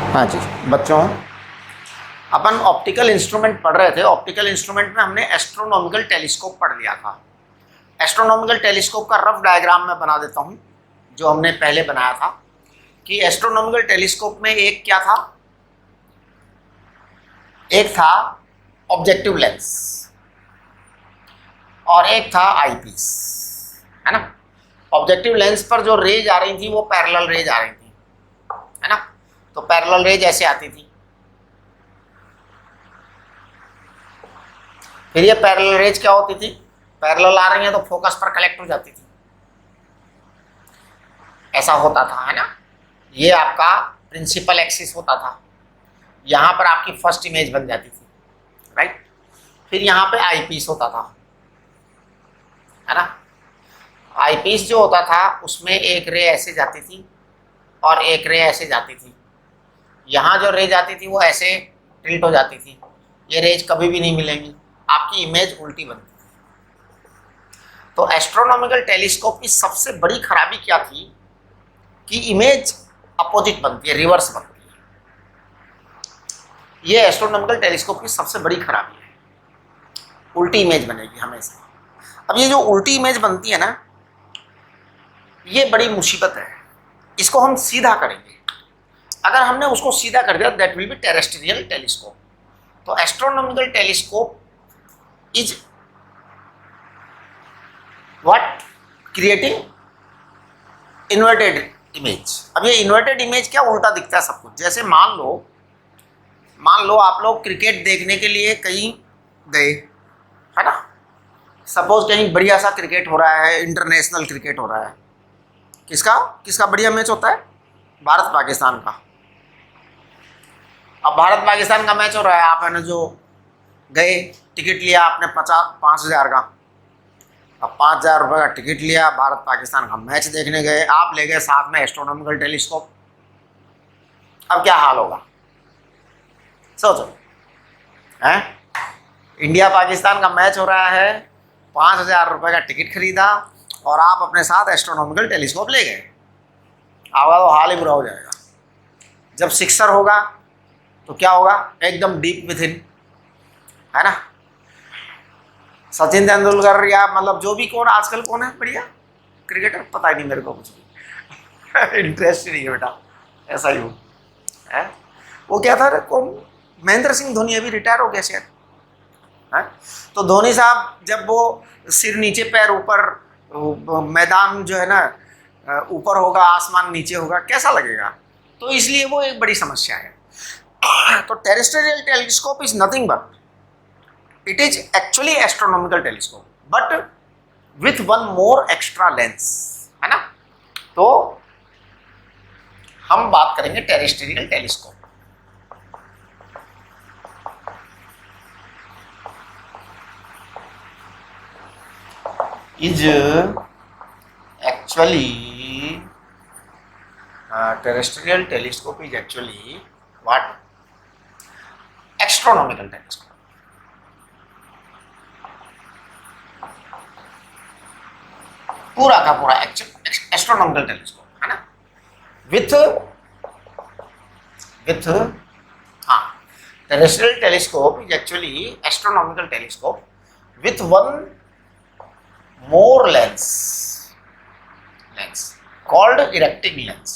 हाँ जी बच्चों, अपन optical instrument पढ़ रहे थे। ऑप्टिकल इंस्ट्रूमेंट में हमने एस्ट्रोनॉमिकल टेलीस्कोप पढ़ लिया था। एस्ट्रोनॉमिकल टेलीस्कोप का रफ डायग्राम मैं बना देता हूँ, जो हमने पहले बनाया था कि एस्ट्रोनॉमिकल टेलीस्कोप में एक क्या था, एक था ऑब्जेक्टिव लेंस और एक था आईपीस, है ना। ऑब्जेक्टिव लेंस पर जो रेज आ रही थी वो पैरेलल रेज आ रही थी, है ना। तो पैरेलल रेज ऐसे आती थी, फिर ये पैरेलल रेज क्या होती थी, पैरेलल आ रही है तो फोकस पर कलेक्ट हो जाती थी, ऐसा होता था, है ना। ये आपका प्रिंसिपल एक्सिस होता था, यहाँ पर आपकी फर्स्ट इमेज बन जाती थी, राइट। फिर यहाँ पे आईपीस होता था, है ना। आईपीस जो होता था उसमें एक रे ऐसे जाती थी और एक रे ऐसे जाती थी। यहाँ जो रे जाती थी वो ऐसे टिल्ट हो जाती थी, ये रेज कभी भी नहीं मिलेंगी, आपकी इमेज उल्टी बनती थी। तो एस्ट्रोनॉमिकल टेलीस्कोप की सबसे बड़ी खराबी क्या थी कि इमेज अपोजिट बनती है, रिवर्स बनती है। ये एस्ट्रोनॉमिकल टेलीस्कोप की सबसे बड़ी खराबी है, उल्टी इमेज बनेगी हमेशा। अब ये जो उल्टी इमेज बनती है ना, ये बड़ी मुसीबत है। इसको हम सीधा करेंगे, अगर हमने उसको सीधा कर दिया that will be terrestrial telescope. तो astronomical telescope is what, creating inverted image. अब ये इन्वर्टेड इमेज क्या, उल्टा दिखता है सब कुछ। जैसे मान लो आप लोग क्रिकेट देखने के लिए कहीं गए, है ना। सपोज कहीं बढ़िया सा क्रिकेट हो रहा है, इंटरनेशनल क्रिकेट हो रहा है। किसका बढ़िया मैच होता है, भारत पाकिस्तान का। अब भारत पाकिस्तान का मैच हो रहा है, आप है ना जो गए, टिकट लिया आपने 5,000 का। अब 5,000 रुपये का टिकट लिया, भारत पाकिस्तान का मैच देखने गए, आप ले गए साथ में एस्ट्रोनॉमिकल टेलीस्कोप। अब क्या हाल होगा, सोचो, हैं। इंडिया पाकिस्तान का मैच हो रहा है, 5,000 रुपये का टिकट खरीदा और आप अपने साथ एस्ट्रोनॉमिकल टेलीस्कोप ले गए, आपका तो हाल ही बुरा हो जाएगा। जब सिक्सर होगा तो क्या होगा, एकदम डीप विथ इन, है ना। सचिन तेंदुलकर या मतलब जो भी आजकल कौन है बढ़िया क्रिकेटर, पता ही नहीं मेरे को कुछ भी इंटरेस्ट नहीं है बेटा, ऐसा ही हो है। वो क्या था कौन, महेंद्र सिंह धोनी अभी रिटायर हो गया शायद, है। तो धोनी साहब जब वो सिर नीचे पैर ऊपर, मैदान जो है ना ऊपर होगा, आसमान नीचे होगा, कैसा लगेगा। तो इसलिए वो एक बड़ी समस्या है। तो terrestrial telescope is nothing but it is actually astronomical telescope but with one more extra lens, है ना। तो हम बात करेंगे terrestrial telescope. is actually terrestrial telescope is actually what, astronomical telescope। पूरा का पूरा एस्ट्रोनॉमिकल टेलीस्कोप, है ना। विथ हाँ, terrestrial telescope is actually astronomical telescope with one more lens called erecting lens,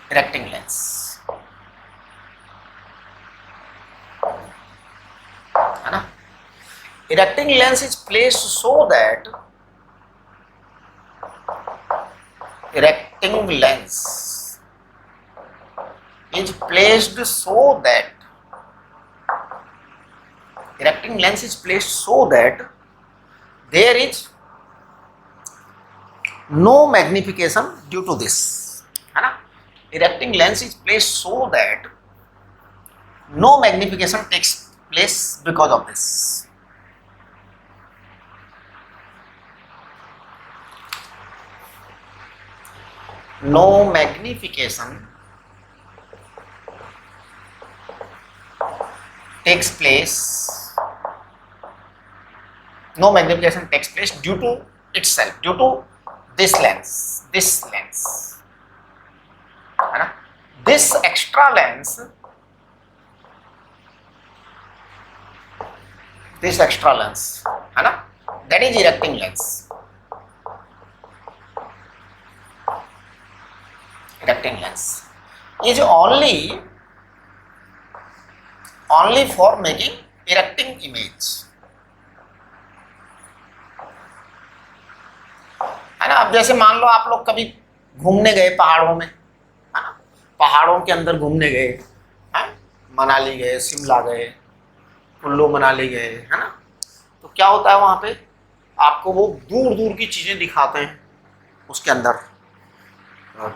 erecting lens, है ना। Erecting lens is placed so that erecting lens is placed so that there is no magnification due to this, है ना। Erecting lens is placed so that no magnification takes place because of this। No magnification takes place due to itself due to this lens, है ना, this extra lens, है ना, that is erecting lens, is only for making erecting image, है ना। अब जैसे मान लो आप लोग कभी घूमने गए पहाड़ों में, है ना, पहाड़ों के अंदर घूमने गए, हैं, मनाली गए, शिमला गए, कुल्लू मनाली गए, है ना, तो क्या होता है वहाँ पे आपको वो दूर दूर की चीज़ें दिखाते हैं उसके अंदर,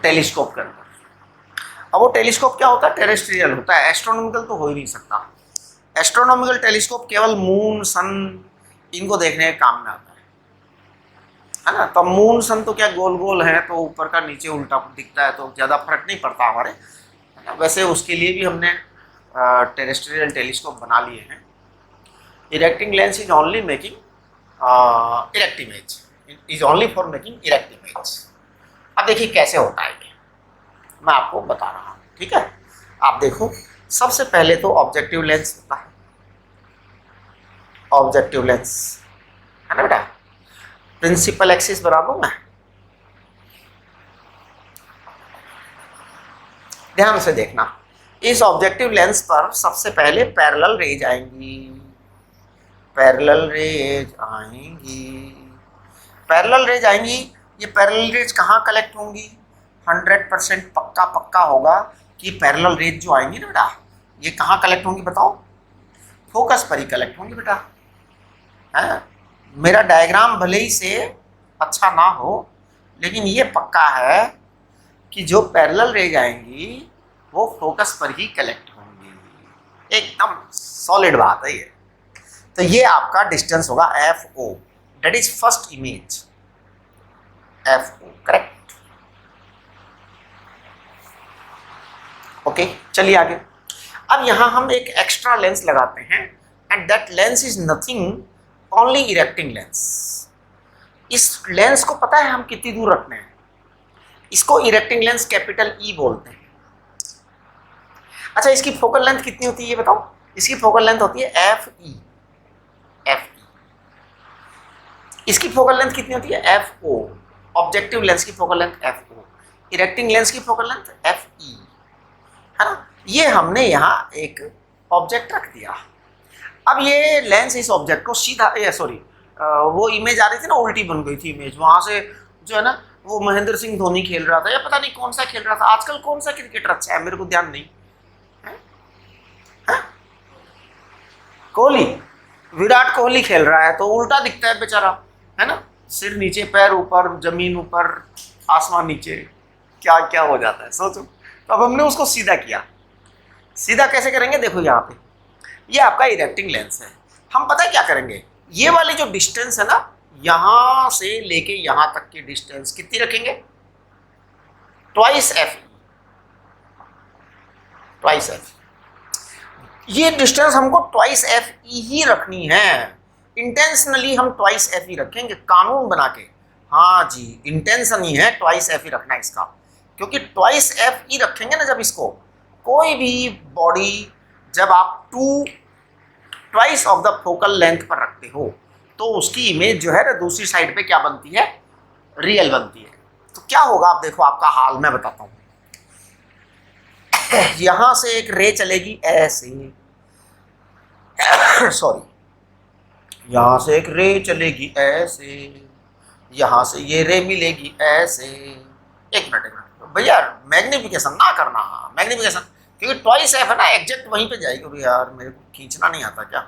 टेलीस्कोप के अंदर। अब वो टेलीस्कोप क्या होता है, टेरेस्ट्रियल होता है, एस्ट्रोनॉमिकल तो हो ही नहीं सकता। एस्ट्रोनॉमिकल टेलीस्कोप केवल मून, सन, इनको देखने के काम में आता है ना। तो मून सन तो क्या गोल गोल है, तो ऊपर का नीचे उल्टा दिखता है, तो ज़्यादा फर्क नहीं पड़ता हमारे, है ना। वैसे उसके लिए भी हमने टेरेस्ट्रियल टेलीस्कोप बना लिए हैं। Erecting lens is only making erect image, is only for making erect image. अब देखिए कैसे होता है ये, मैं आपको बता रहा हूँ, ठीक है। आप देखो, सबसे पहले तो ऑब्जेक्टिव लेंस होता है, ऑब्जेक्टिव लेंस, है ना बेटा। प्रिंसिपल एक्सिस बना दूं मैं, ध्यान से देखना। इस ऑब्जेक्टिव लेंस पर सबसे पहले पैरेलल रेज आएंगी, पैरेलल रेज आएंगी। ये पैरेलल रेज कहाँ कलेक्ट होंगी, 100% पक्का होगा कि पैरेलल रेज जो आएंगी ना बेटा, ये कहाँ कलेक्ट होंगी बताओ, फोकस पर ही कलेक्ट होंगी बेटा, है। मेरा डायग्राम भले ही से अच्छा ना हो, लेकिन ये पक्का है कि जो पैरेलल रेज आएंगी वो फोकस पर ही कलेक्ट होंगी, एकदम सॉलिड बात है ये। तो ये आपका डिस्टेंस होगा FO, that is first image, FO, correct. Okay, चलिए आगे। अब यहां हम एक एक्स्ट्रा लेंस लगाते हैं, and that lens is nothing only erecting lens. इस लेंस को पता है हम कितनी दूर रखने हैं, इसको इरेक्टिंग लेंस कैपिटल E बोलते हैं। अच्छा, इसकी फोकल लेंथ कितनी होती है ये बताओ, इसकी फोकल लेंथ होती है FE। इसकी फोकल लेंथ कितनी होती है, FO। ऑब्जेक्टिव लेंस की focal length FO, erecting lens की फोकल लेंथ FE, है ना। ये हमने यहाँ एक ऑब्जेक्ट रख दिया। अब ये लेंस इस ऑब्जेक्ट को सीधा, सॉरी, वो इमेज आ रही थी ना, उल्टी बन गई थी इमेज, वहां से जो है ना, वो महेंद्र सिंह धोनी खेल रहा था, या पता नहीं कौन सा खेल रहा था, आजकल कौन सा क्रिकेटर अच्छा है मेरे को ध्यान नहीं है, कोहली, विराट कोहली खेल रहा है, तो उल्टा दिखता है बेचारा, है ना, सिर नीचे, पैर ऊपर, जमीन ऊपर, आसमान नीचे, क्या क्या हो जाता है सोचो। तो अब हमने उसको सीधा किया। सीधा कैसे करेंगे, देखो यहाँ पे ये आपका इरेक्टिंग लेंस है। हम पता है क्या करेंगे, ये वाली जो डिस्टेंस है ना, यहां से लेके यहां तक की डिस्टेंस कितनी रखेंगे, ट्वाइस F। ये डिस्टेंस हमको ट्वाइस FE ही रखनी है, इंटेंशनली हम ट्वाइस FE रखेंगे, कानून बना के। हाँ जी, इंटेंशन ही है ट्वाइस FE रखना इसका, क्योंकि ट्वाइस FE रखेंगे ना जब इसको, कोई भी बॉडी जब आप twice of the focal length पर रखते हो, तो उसकी इमेज जो है ना दूसरी साइड पे क्या बनती है, रियल बनती है। तो क्या होगा, आप देखो आपका हाल मैं बताता हूं। यहां से एक रे चलेगी ऐसे, सॉरी, यहां से एक रे चलेगी ऐसे, यहां से ये रे मिलेगी ऐसे। एक मिनट भैया, मैग्निफिकेशन ना करना, मैग्निफिकेशन, क्योंकि ट्वाइस F है ना, एग्जैक्ट वहीं पे जाएगी। अभी यार मेरे को खींचना नहीं आता क्या,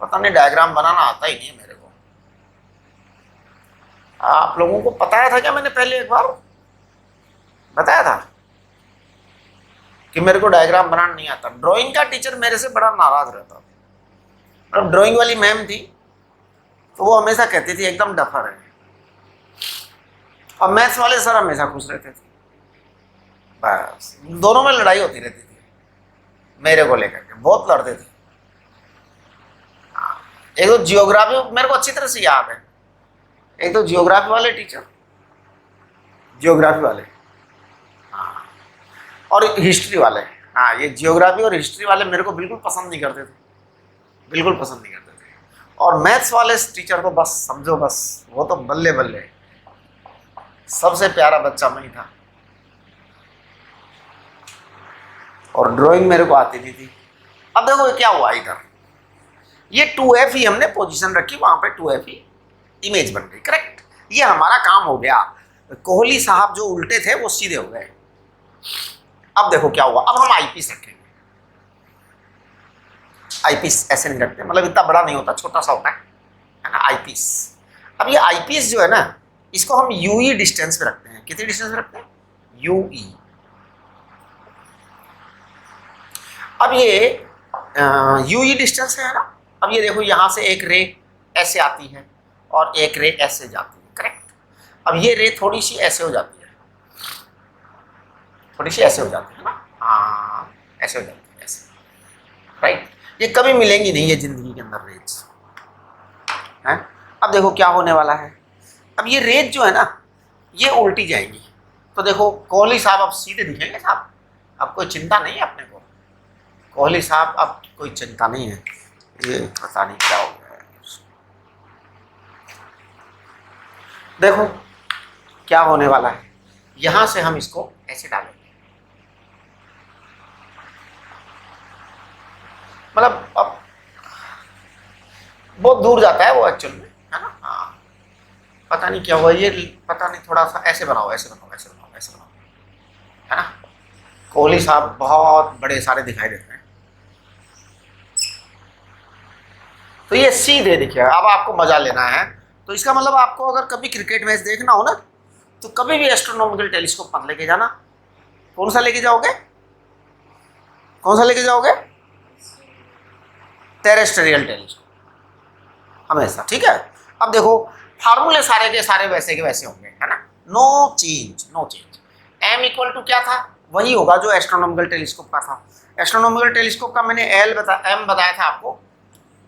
पता नहीं, डायग्राम बनाना आता ही नहीं है मेरे को। आप लोगों को बताया था क्या मैंने पहले एक बार बताया था कि मेरे को डायग्राम बनाना नहीं आता। ड्राइंग का टीचर मेरे से बड़ा नाराज रहता था, मतलब ड्राइंग वाली मैम थी, तो वो हमेशा कहती थी एकदम डफर है, और मैथ्स वाले सर हमेशा खुश रहते थे। बस दोनों में लड़ाई होती रहती थी मेरे को लेकर के, बहुत लड़ते थे। एक तो जियोग्राफी मेरे को अच्छी तरह से याद है, एक तो जियोग्राफी वाले टीचर, जियोग्राफी वाले, हाँ, और हिस्ट्री वाले। हाँ, ये जियोग्राफी और हिस्ट्री वाले मेरे को बिल्कुल पसंद नहीं करते थे, बिल्कुल पसंद नहीं करते थे। और मैथ्स वाले टीचर तो बस समझो, बस वो तो बल्ले बल्ले, सबसे प्यारा बच्चा मैं ही था। और ड्राइंग मेरे को आती नहीं थी। अब देखो क्या हुआ इधर, ये 2F ही हमने पोजीशन रखी, वहां पे 2F ही इमेज बन गई, करेक्ट। ये हमारा काम हो गया। कोहली साहब जो उल्टे थे वो सीधे हो गए। अब देखो क्या हुआ, अब हम आईपीस रखेंगे। आईपीस ऐसे नहीं रखते, मतलब इतना बड़ा नहीं होता, छोटा सा होता है ना आईपीस। अब ये आईपीस जो है ना, इसको हम यूई डिस्टेंस पे रखते हैं। कितनी डिस्टेंस पे रखते हैं? यूई। अब ये यूई डिस्टेंस है ना। अब ये देखो, यहां से एक रे ऐसे आती है और एक रे ऐसे जाती है, करेक्ट। अब ये रे थोड़ी सी ऐसे हो जाती है, थोड़ी सी ऐसे हो जाती है ना, हाँ ऐसे हो जाती है, ऐसे, राइट। ये कभी मिलेंगी नहीं ये जिंदगी के अंदर रेज हैं। अब देखो क्या होने वाला है, अब ये रेज जो है ना, ये उल्टी जाएंगी। तो देखो कोहली साहब अब सीधे दिखेंगे साहब, अब कोई चिंता नहीं है अपने को। कोहली साहब अब कोई चिंता नहीं है। ये पता नहीं क्या हो गया है। देखो क्या होने वाला है, यहां से हम इसको ऐसे डालेंगे, मतलब अब बहुत दूर जाता है वो एक्चुअल में, है ना। हाँ, पता नहीं क्या हुआ, ये पता नहीं, थोड़ा सा ऐसे बनाओ, ऐसे बनाओ, ऐसे बनाओ, ऐसे बनाओ, है ना। कोहली साहब बहुत बड़े सारे दिखाई देते हैं। तो ये सीधे दिखेगा। अब आपको मजा लेना है, तो इसका मतलब आपको अगर कभी क्रिकेट मैच देखना हो ना, तो कभी भी एस्ट्रोनॉमिकल टेलीस्कोप मत लेके जाना। कौन सा लेके जाओगे? कौन सा लेके जाओगे? टेरेस्ट्रियल टेलीस्कोप हमेशा, ठीक है। अब देखो फार्मूले सारे के सारे वैसे के वैसे होंगे, है ना, no change, no change. m equal to क्या था, वही होगा जो एस्ट्रोनॉमिकल टेलीस्कोप का था। एस्ट्रोनॉमिकल टेलीस्कोप का मैंने m बताया था आपको,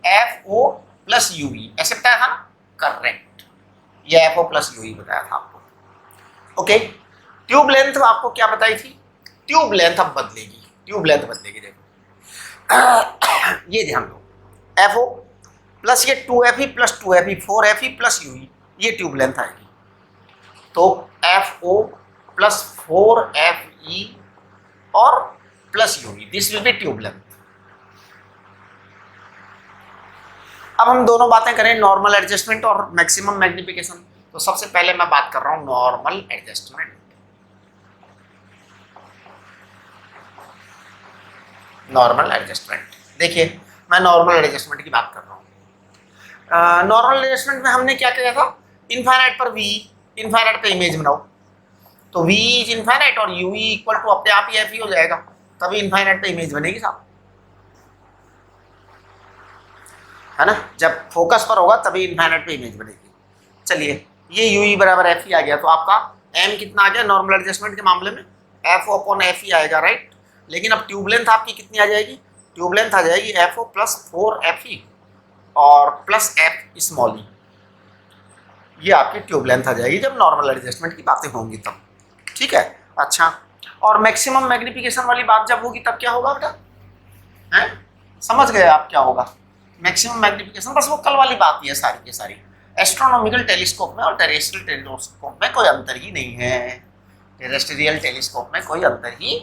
FO प्लस यूई, ऐसे बताया था ना, करेक्ट। ये FO प्लस यूई बताया था आपको, ओके। ट्यूब लेंथ आपको क्या बताई थी? ट्यूब लेंथ अब बदलेगी, ट्यूब लेंथ बदलेगी। देखो ये ध्यान दो, FO प्लस ये 2FE plus 2FE 4FE plus u e, ये ट्यूब लेंथ आएगी। तो FO प्लस 4FE और plus u e, this will be tube length. अब हम दोनों बातें करें, नॉर्मल एडजस्टमेंट और मैक्सिमम मैग्निफिकेशन। तो सबसे पहले मैं बात कर रहा हूं नॉर्मल एडजस्टमेंट। नॉर्मल एडजस्टमेंट, देखिए मैं नॉर्मल एडजस्टमेंट की बात कर रहा हूं। नॉर्मल एडजस्टमेंट में हमने क्या किया था, इनफाइनाइट पर v, इनफाइनाइट पे इमेज बनाओ, तो v इज इनफाइनाइट और u इक्वल टू अपने आप ही f हो जाएगा, तभी इनफाइनाइट पे इमेज बनेगी साहब, है ना। जब फोकस पर होगा तभी इनफाइनाइट पे इमेज बनेगी। चलिए ये यूई बराबर एफ ही आ गया, तो आपका एम कितना आ गया नॉर्मल एडजस्टमेंट के मामले में? एफ ओ अपॉन एफ ही आएगा, राइट। लेकिन अब ट्यूब लेंथ आपकी कितनी आ जाएगी? ट्यूब लेंथ आ जाएगी एफ ओ प्लस 4FE और प्लस एफ स्मॉल ई, ये आपकी ट्यूब लेंथ आ जाएगी जब नॉर्मल एडजस्टमेंट की बातें होंगी तब, ठीक है। अच्छा, और मैक्सिमम मैग्निफिकेशन वाली बात जब होगी तब क्या होगा बेटा? हैं, समझ गए आप क्या होगा? मैक्सिमम मैग्निफिकेशन बस वो कल वाली बात ही है सारी की सारी। एस्ट्रोनॉमिकल टेलीस्कोप में और टेरेस्ट्रियल टेलीस्कोप में कोई अंतर ही नहीं है। टेरेस्ट्रियल टेलीस्कोप में कोई अंतर ही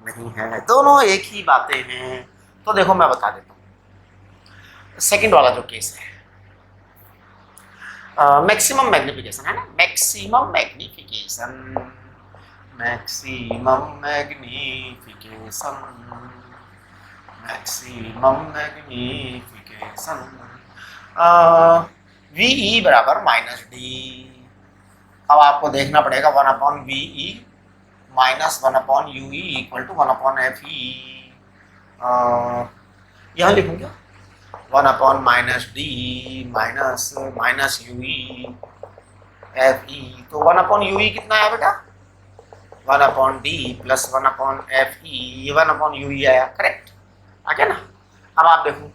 नहीं है, दोनों एक ही बातें हैं। तो देखो मैं बता देता हूँ, सेकंड वाला जो केस है, मैक्सिमम मैग्निफिकेशन है ना, maximum magnification, maximum magnification, maximum magnification, VE बराबर -D। अब आपको देखना पड़ेगा 1/VE minus 1/UE equal to 1/FE। यहाँ लिखूँ क्या? 1/-D minus minus UE FE, तो 1/UE कितना आया बेटा? 1/D प्लस 1/FE, ये 1/UE आया, करेक्ट आ गया ना। अब आप देखो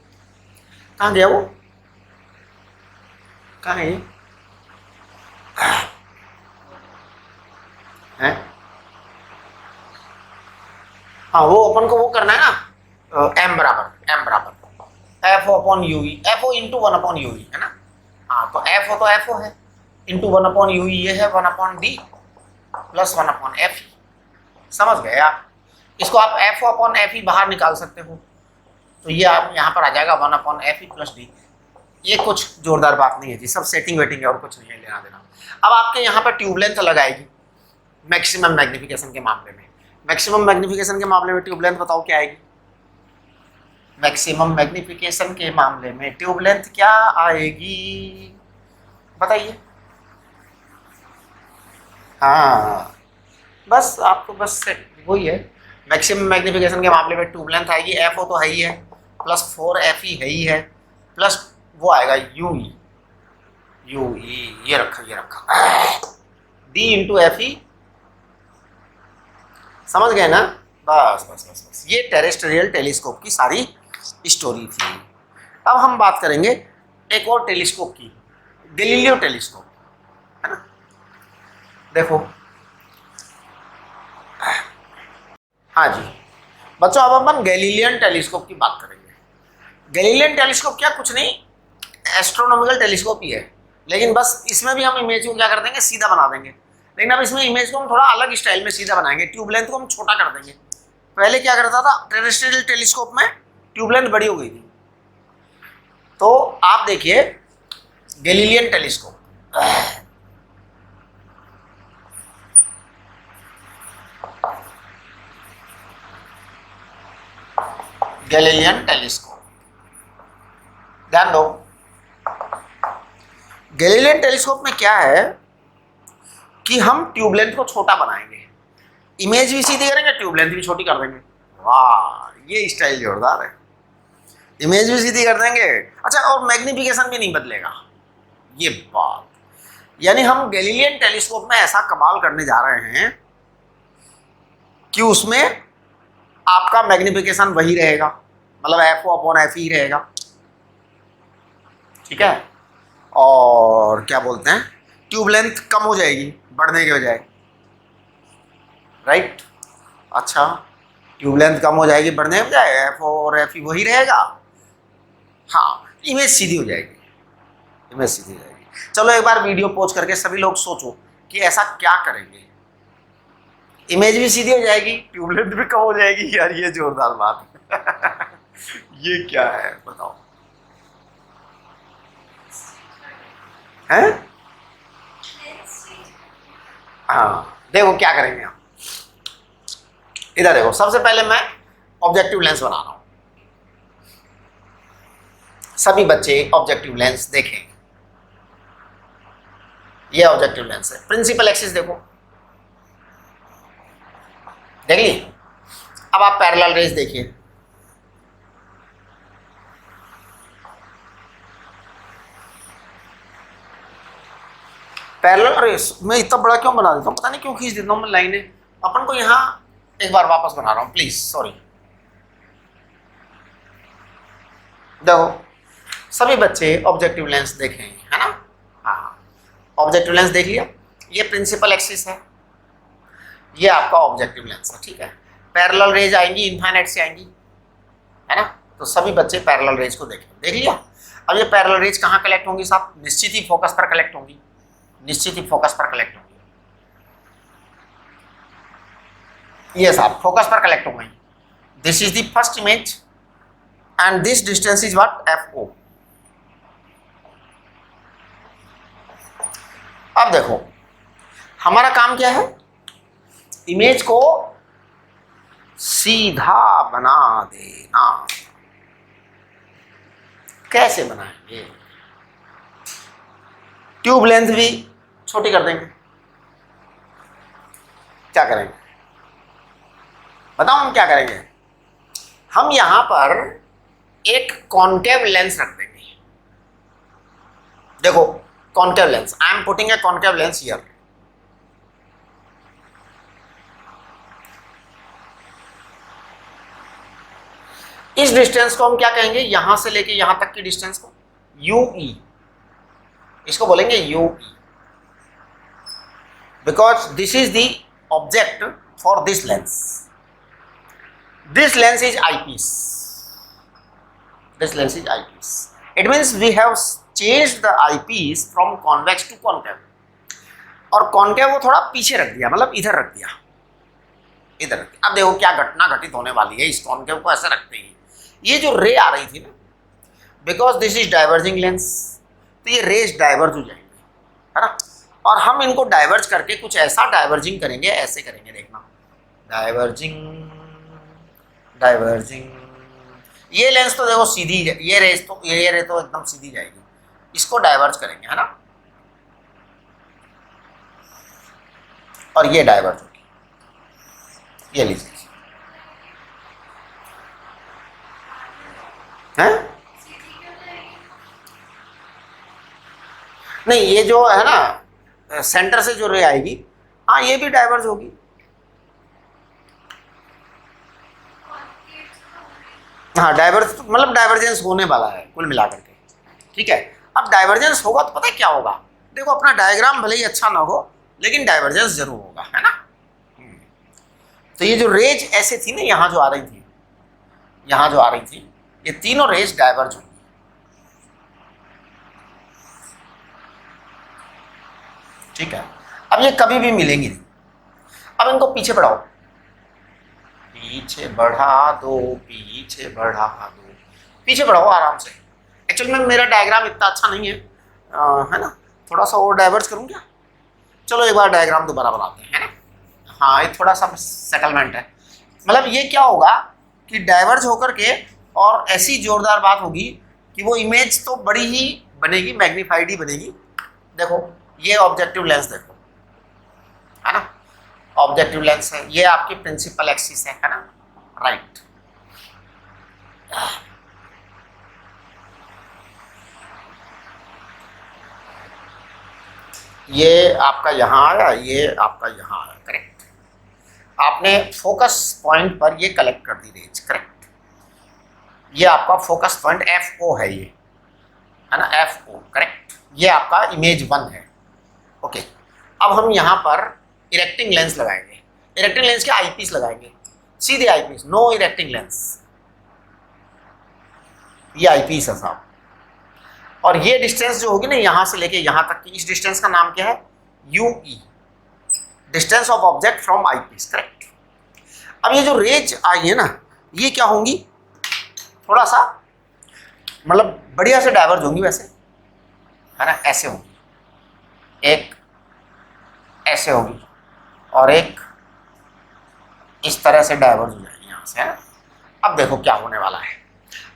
कहाँ गया वो, कहाँ है ये? हैं? हाँ, वो अपन को वो करना है ना, एम बराबर f o upon u e, f o into one upon u e, है ना। हाँ, तो एफ ओ तो एफ ओ है, into one upon u e ये है, one upon d plus one upon f e. समझ गए आप? इसको आप f o upon f e बाहर निकाल सकते हो, तो ये आप यहाँ पर आ जाएगा one upon f E plus D. ये कुछ जोरदार बात नहीं है जी, सब सेटिंग वेटिंग है और कुछ नहीं है लेना देना। अब आपके यहाँ पर ट्यूब लेंथ अलग आएगी मैक्सिमम मैग्निफिकेशन के मामले में। मैक्सिमम मैग्निफिकेशन के मामले में ट्यूब लेंथ बताओ क्या आएगी? मैक्सिमम मैग्निफिकेशन के मामले में ट्यूब लेंथ क्या आएगी बताइए? हाँ, बस आपको बस वही है, मैक्सिमम मैग्निफिकेशन के मामले में ट्यूब लेंथ आएगी एफ ओ तो है ही है, प्लस 4 एफ ई है ही है, प्लस वो आएगा यू ई, ये रखा डी इंटू एफ ई। समझ गए ना? बस ये टेरेस्ट्रियल टेलीस्कोप की सारी स्टोरी थी। अब हम बात करेंगे एक और टेलीस्कोप की, गैलीलियो टेलीस्कोप, है ना। देखो, हाँ जी बच्चों, अब अपन गैलीलियन टेलीस्कोप की बात करेंगे। गैलीलियन टेलीस्कोप क्या, कुछ नहीं, एस्ट्रोनॉमिकल टेलीस्कोप ही है, लेकिन बस इसमें भी हम इमेज को क्या कर देंगे, सीधा बना देंगे। लेकिन अब इसमें इमेज को हम थोड़ा अलग स्टाइल में सीधा बनाएंगे, ट्यूब लेंथ को हम छोटा कर देंगे। पहले क्या करता था, टेरेस्ट्रियल टेलीस्कोप में ट्यूब लेंथ बड़ी हो गई थी। तो आप देखिए गैलीलियन टेलीस्कोप, गैलीलियन टेलीस्कोप, ध्यान दो। गैलीलियन टेलीस्कोप में क्या है कि हम ट्यूब लेंथ को छोटा बनाएंगे, इमेज भी सीधी करेंगे, ट्यूब लेंथ भी छोटी कर देंगे। वाह, ये स्टाइल जोरदार है। इमेज भी सीधी कर देंगे, अच्छा, और मैग्निफिकेशन भी नहीं बदलेगा। ये बात, यानी हम गैलीलियन टेलीस्कोप में ऐसा कमाल करने जा रहे हैं कि उसमें आपका मैग्निफिकेशन वही रहेगा, मतलब f o upon f e रहेगा, ठीक है। और क्या बोलते हैं, ट्यूब लेंथ कम हो जाएगी बढ़ने के बजाय, राइट। अच्छा, ट्यूब लेंथ कम हो जाएगी बढ़ने के बजाय, एफ ओ और एफ ई वही रहेगा। हाँ, इमेज सीधी हो जाएगी, इमेज सीधी हो जाएगी। चलो एक बार वीडियो पॉज करके सभी लोग सोचो कि ऐसा क्या करेंगे, इमेज भी सीधी हो जाएगी, ट्यूब लेंथ भी कम हो जाएगी। यार ये जोरदार बात है। ये क्या है बताओ, हैं? हाँ, देखो क्या करेंगे हम। इधर देखो, सबसे पहले मैं ऑब्जेक्टिव लेंस बना रहा हूं, सभी बच्चे ऑब्जेक्टिव लेंस देखें। ये ऑब्जेक्टिव लेंस है, प्रिंसिपल एक्सिस देखो, देख ली। अब आप पैरेलल रेज देखिए, पैरेलल रेस मैं इतना बड़ा क्यों बना देता हूँ, पता नहीं क्यों खींच देता हूँ मैं लाइनें। अपन को यहाँ एक बार वापस बना रहा हूँ प्लीज, सॉरी। देखो सभी बच्चे ऑब्जेक्टिव लेंस देखें, है ना। हाँ, ऑब्जेक्टिव लेंस देख लिया, ये प्रिंसिपल एक्सिस है, ये आपका ऑब्जेक्टिव लेंस है, ठीक है। पैरेलल रेज आएंगी, इनफाइनाइट से आएंगी, है ना। तो सभी बच्चे पैरेलल रेज को देखें, देख लिया। अब ये पैरेलल रेज कहाँ कलेक्ट होंगी साहब, निश्चित ही फोकस पर कलेक्ट होंगी, निश्चित ही फोकस पर कलेक्ट होंगी। ये साहब फोकस पर कलेक्ट हो गई। This is the first image and this distance is what, f o. अब देखो हमारा काम क्या है, इमेज को सीधा बना देना। कैसे बनाएंगे, ट्यूब लेंथ भी छोटी कर देंगे। क्या करेंगे बताओ, हम क्या करेंगे, हम यहां पर एक कॉन्केव लेंस रख देंगे। देखो concave lens, I am putting a concave lens here. इस डिस्टेंस को हम क्या कहेंगे, यहां से लेके यहां तक की डिस्टेंस को यू ई, इसको बोलेंगे you E, because this is the object for this lens. This lens is eyepiece. This lens is eyepiece. It means we have changed the eyepiece from convex to concave. और concave वो थोड़ा पीछे रख दिया, मतलब इधर रख दिया, इधर रख दिया। अब देखो क्या घटना घटित होने वाली है इस कॉन्केव को ऐसे रखते ही। ये जो रे आ रही थी ना, because this is diverging lens, तो ये रेज डाइवर्ज हो जाएंगे, है ना। और हम इनको डाइवर्ज करके कुछ ऐसा डाइवर्जिंग करेंगे, ऐसे करेंगे, देखना, डाइवर्जिंग डाइवर्जिंग। ये लेंस तो देखो सीधी, ये रे तो एकदम सीधी जाएगी, इसको डाइवर्ज करेंगे, है ना, और ये डाइवर्ज होगी, ये लीजिए, हैं? नहीं, ये जो है ना सेंटर से जो रे आएगी, हाँ ये भी डाइवर्ज होगी। हाँ डाइवर्ज मतलब डाइवर्जेंस होने वाला है कुल मिलाकर के, ठीक है। अब डाइवर्जेंस होगा तो पता है क्या होगा, देखो अपना डायग्राम भले ही अच्छा ना हो लेकिन डाइवर्जेंस जरूर होगा, है ना। तो ये जो रेज ऐसे थी ना, यहाँ जो आ रही थी, यहाँ जो आ रही थी, ये तीनों रेज डाइवर्ज होंगी, ठीक है। अब ये कभी भी मिलेंगी नहीं। अब इनको पीछे बढ़ाओ, पीछे बढ़ा दो, पीछे बढ़ा दो, पीछे बढ़ाओ आराम से। एक्चुअली में मेरा डायग्राम इतना अच्छा नहीं है ना, थोड़ा सा और डाइवर्ज करूँ क्या? चलो एक बार डायग्राम दोबारा बनाते हैं, है ना। हाँ ये थोड़ा सा सेटलमेंट है, मतलब ये क्या होगा कि डाइवर्ज होकर के और ऐसी जोरदार बात होगी कि वो इमेज तो बड़ी ही बनेगी, मैग्नीफाइड ही बनेगी। देखो ये ऑब्जेक्टिव लेंस देखो, है ना, ऑब्जेक्टिव लेंस है, ये आपकी प्रिंसिपल एक्सिस है ना, राइट। ये आपका यहाँ आया, ये आपका यहाँ आया, करेक्ट। आपने फोकस पॉइंट पर ये कलेक्ट कर दी रेंज, करेक्ट। ये आपका फोकस पॉइंट FO है, ये है ना, FO, करेक्ट। ये आपका इमेज 1 है, ओके। अब हम यहाँ पर इरेक्टिंग लेंस लगाएंगे, इरेक्टिंग लेंस के आईपीस लगाएंगे, सीधे आईपीस, नो इरेक्टिंग लेंस, ये आईपीस है साहब। और ये डिस्टेंस जो होगी ना यहाँ से लेके यहाँ तक की, इस डिस्टेंस का नाम क्या है? UE, distance of object from eyepiece, correct. अब ये जो रेज आई है ना, ये क्या होंगी, थोड़ा सा मतलब बढ़िया से डाइवर्ज होंगी वैसे, है ना, ऐसे होंगी, एक ऐसे होगी और एक इस तरह से डाइवर्ज हो जाएगी यहाँ से, है ना। अब देखो क्या होने वाला है,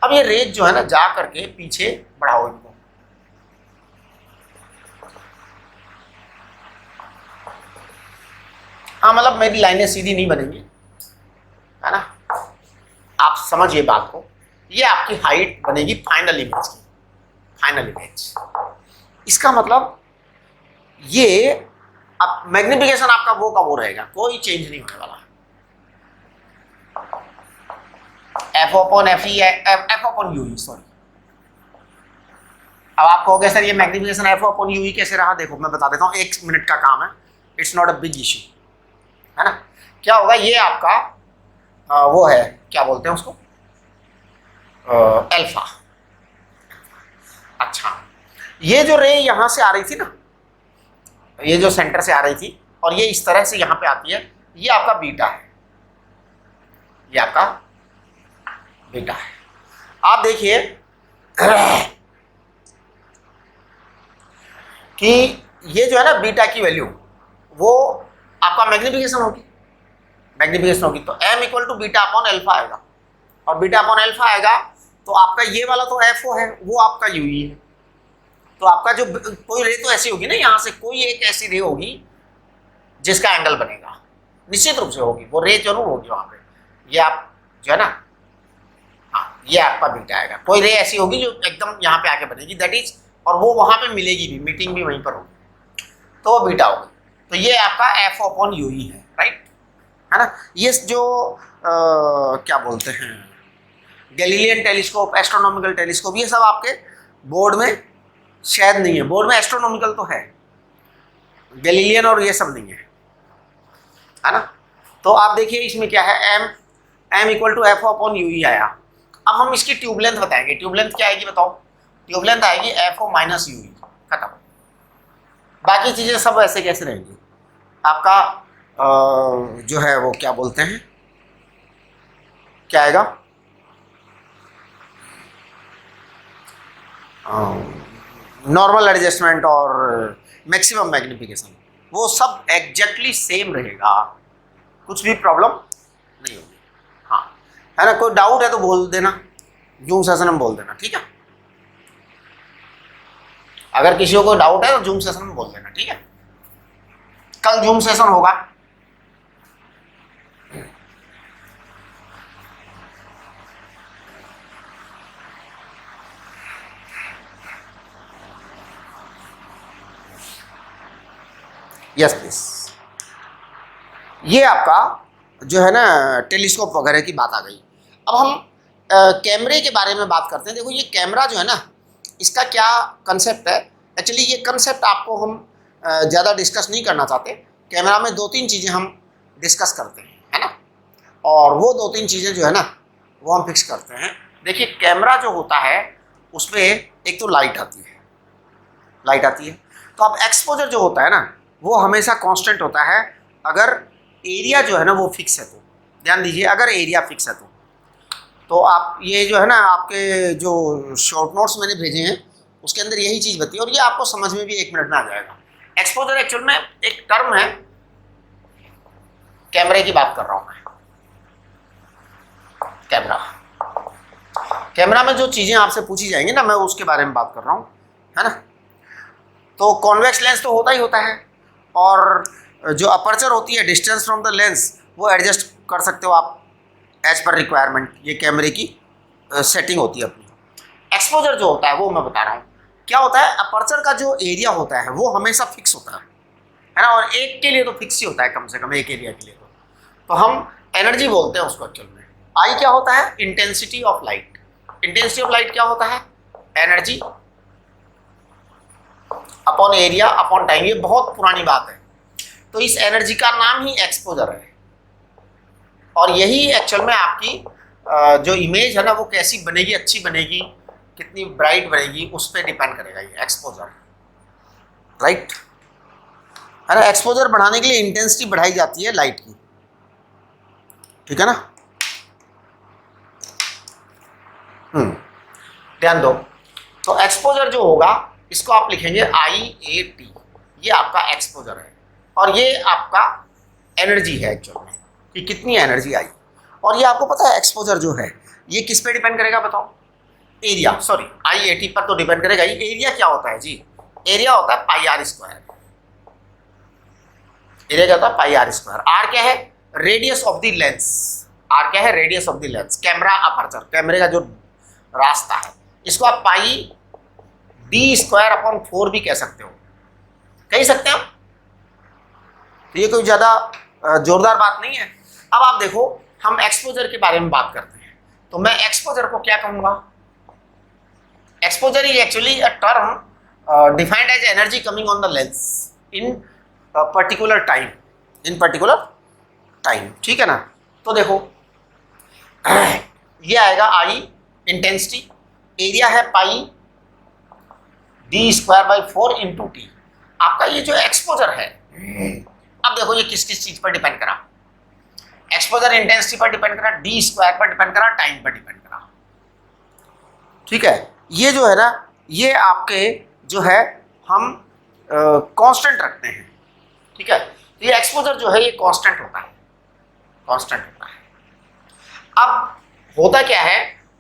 अब ये रेज जो है ना जा करके पीछे बढ़ाओ इनको, हाँ मतलब मेरी लाइनें सीधी नहीं बनेंगी, है ना, आप समझिए बात को। ये आपकी हाइट बनेगी फाइनल इमेज की, फाइनल इमेज। इसका मतलब ये अब मैग्निफिकेशन आपका वो का वो रहेगा, कोई चेंज नहीं होने वाला। F/FE sorry. अब आप कहोगे सर ये मैग्निफिकेशन F/UE कैसे रहा? देखो मैं बता देता हूँ, 1 मिनट का काम है, it's not a big issue, है ना। क्या होगा, ये आपका वो है, क्या बोलते हैं उसको, अल्फा। अच्छा, ये जो रे यहाँ से आ रही थी ना, ये जो सेंटर से आ रही थी और ये इस तरह से यहाँ पे आती है, ये आपका बीटा है, ये आपका बीटा है। आप देखिए कि ये जो है ना बीटा की वैल्यू, वो आपका मैग्निफिकेशन होगी, मैग्निफिकेशन होगी तो m = β/α आएगा, और β/α आएगा तो आपका ये वाला तो FO है, वो आपका UE है। तो आपका जो कोई रे तो ऐसी होगी ना, यहाँ से कोई एक ऐसी रे होगी जिसका एंगल बनेगा, निश्चित रूप से होगी, वो रे जरूर होगी वहाँ पे। ये आप जो है ना, हाँ ये आपका बीटा आएगा। कोई रे ऐसी होगी जो एकदम यहाँ पे आके बनेगी, दैट इज, और वो वहाँ पे मिलेगी भी, मीटिंग भी वहीं पर होगी, तो वो बीटा होगी। तो ये आपका F/UE है, राइट, है ना। ये जो क्या बोलते हैं, गैलीलियन टेलीस्कोप, एस्ट्रोनॉमिकल टेलीस्कोप, ये सब आपके बोर्ड में शायद नहीं है, बोर्ड में एस्ट्रोनॉमिकल तो है, गैलीलियन और ये सब नहीं है। है ना। तो आप देखिए इसमें क्या है, M equal to F upon U ही आया। अब हम इसकी ट्यूब लेंथ बताएंगे। ट्यूब लेंथ क्या आएगी बताओ? ट्यूब लेंथ आएगी एफ ओ माइनस यू, खत्म। बाकी चीजें सब ऐसे कैसे रहेंगी आपका जो है वो क्या बोलते हैं, क्या आएगा, नॉर्मल एडजस्टमेंट और मैक्सिमम मैग्निफिकेशन, वो सब एग्जैक्टली सेम रहेगा, कुछ भी प्रॉब्लम नहीं होगी। हाँ है ना, कोई डाउट है तो बोल देना, जूम सेशन में बोल देना, ठीक है। अगर किसी को डाउट है तो जूम सेशन में बोल देना, ठीक है। कल जूम सेशन होगा। Yes please. ये आपका जो है ना टेलीस्कोप वगैरह की बात आ गई। अब हम कैमरे के बारे में बात करते हैं। देखो ये कैमरा जो है ना, इसका क्या कंसेप्ट है। एक्चुअली ये कंसेप्ट आपको हम ज़्यादा डिस्कस नहीं करना चाहते। कैमरा में 2-3 चीज़ें हम डिस्कस करते हैं, है ना, और वो 2-3 चीज़ें जो है ना वो हम फिक्स करते हैं। देखिए कैमरा जो होता है उसमें एक तो लाइट आती है, लाइट आती है। तो अब एक्सपोजर जो होता है ना वो हमेशा कांस्टेंट होता है अगर एरिया जो है ना वो फिक्स है। तो ध्यान दीजिए, अगर एरिया फिक्स है तो आप ये जो है ना आपके जो शॉर्ट नोट्स मैंने भेजे हैं उसके अंदर यही चीज़ बताई, और ये आपको समझ में भी 1 मिनट में आ जाएगा। एक्सपोजर एक्चुअल में एक टर्म है, कैमरे की बात कर रहा हूँ मैं। कैमरा में जो चीज़ें आपसे पूछी जाएंगी ना मैं उसके बारे में बात कर रहा हूँ, है ना। तो कॉन्वेक्स लेंस तो होता ही होता है, और जो अपर्चर होती है डिस्टेंस फ्रॉम द लेंस वो एडजस्ट कर सकते हो आप एज पर रिक्वायरमेंट। ये कैमरे की सेटिंग होती है अपनी। एक्सपोजर जो होता है वो मैं बता रहा हूँ क्या होता है। अपर्चर का जो एरिया होता है वो हमेशा फिक्स होता है ना, और एक के लिए तो फिक्स ही होता है, कम से कम एक एरिया के लिए। तो हम एनर्जी बोलते हैं उसको एक्चुअल में। आई क्या होता है, intensity of light. Intensity of light क्या होता है, energy upon area upon time. ये बहुत पुरानी बात है। तो इस एनर्जी का नाम ही एक्सपोजर है, और यही एक्चुअल में आपकी जो इमेज है ना वो कैसी बनेगी, अच्छी बनेगी, कितनी ब्राइट बनेगी, उस पर डिपेंड करेगा ये एक्सपोजर, राइट, है ना। एक्सपोजर बढ़ाने के लिए इंटेंसिटी बढ़ाई जाती है लाइट की, ठीक है ना। ध्यान दो। तो एक्सपोजर जो होगा इसको आप लिखेंगे IAT, ये आपका एक्सपोजर है, और ये आपका एनर्जी है एक्चुअल में कि कितनी एनर्जी आई। और ये आपको पता है एक्सपोजर जो है ये किस पे डिपेंड करेगा बताओ, एरिया, सॉरी IAT पर तो डिपेंड करेगा ही। एरिया क्या होता है जी, एरिया होता है पाई आर स्क्वायर। एरिया क्या होता है, पाई आर स्क्वायर। आर क्या है, radius of the lens. R क्या है, radius of the lens. Camera aperture, कैमरे का जो रास्ता है, इसको आप पाई डी स्क्वायर अपॉन 4 भी कह सकते हो, कह सकते हैं आप। तो ये कोई ज़्यादा जोरदार बात नहीं है। अब आप देखो हम एक्सपोजर के बारे में बात करते हैं, तो मैं एक्सपोजर को क्या कहूँगा, exposure is actually a term defined as energy coming on the lens in particular time, in particular time, ठीक है ना। तो देखो ये आएगा आई इंटेंसिटी, एरिया है pi D square by 4 into T. आपका ये जो एक्सपोजर है, अब देखो ये किस किस चीज पर डिपेंड करा, एक्सपोजर इंटेंसिटी पर डिपेंड करा, डी स्क्वायर पर डिपेंड करा, टाइम पर डिपेंड करा, ठीक है। ये जो है ना ये आपके जो है हम कांस्टेंट रखते हैं, ठीक है। तो ये एक्सपोजर जो है ये कांस्टेंट होता है, कांस्टेंट होता है। अब होता क्या है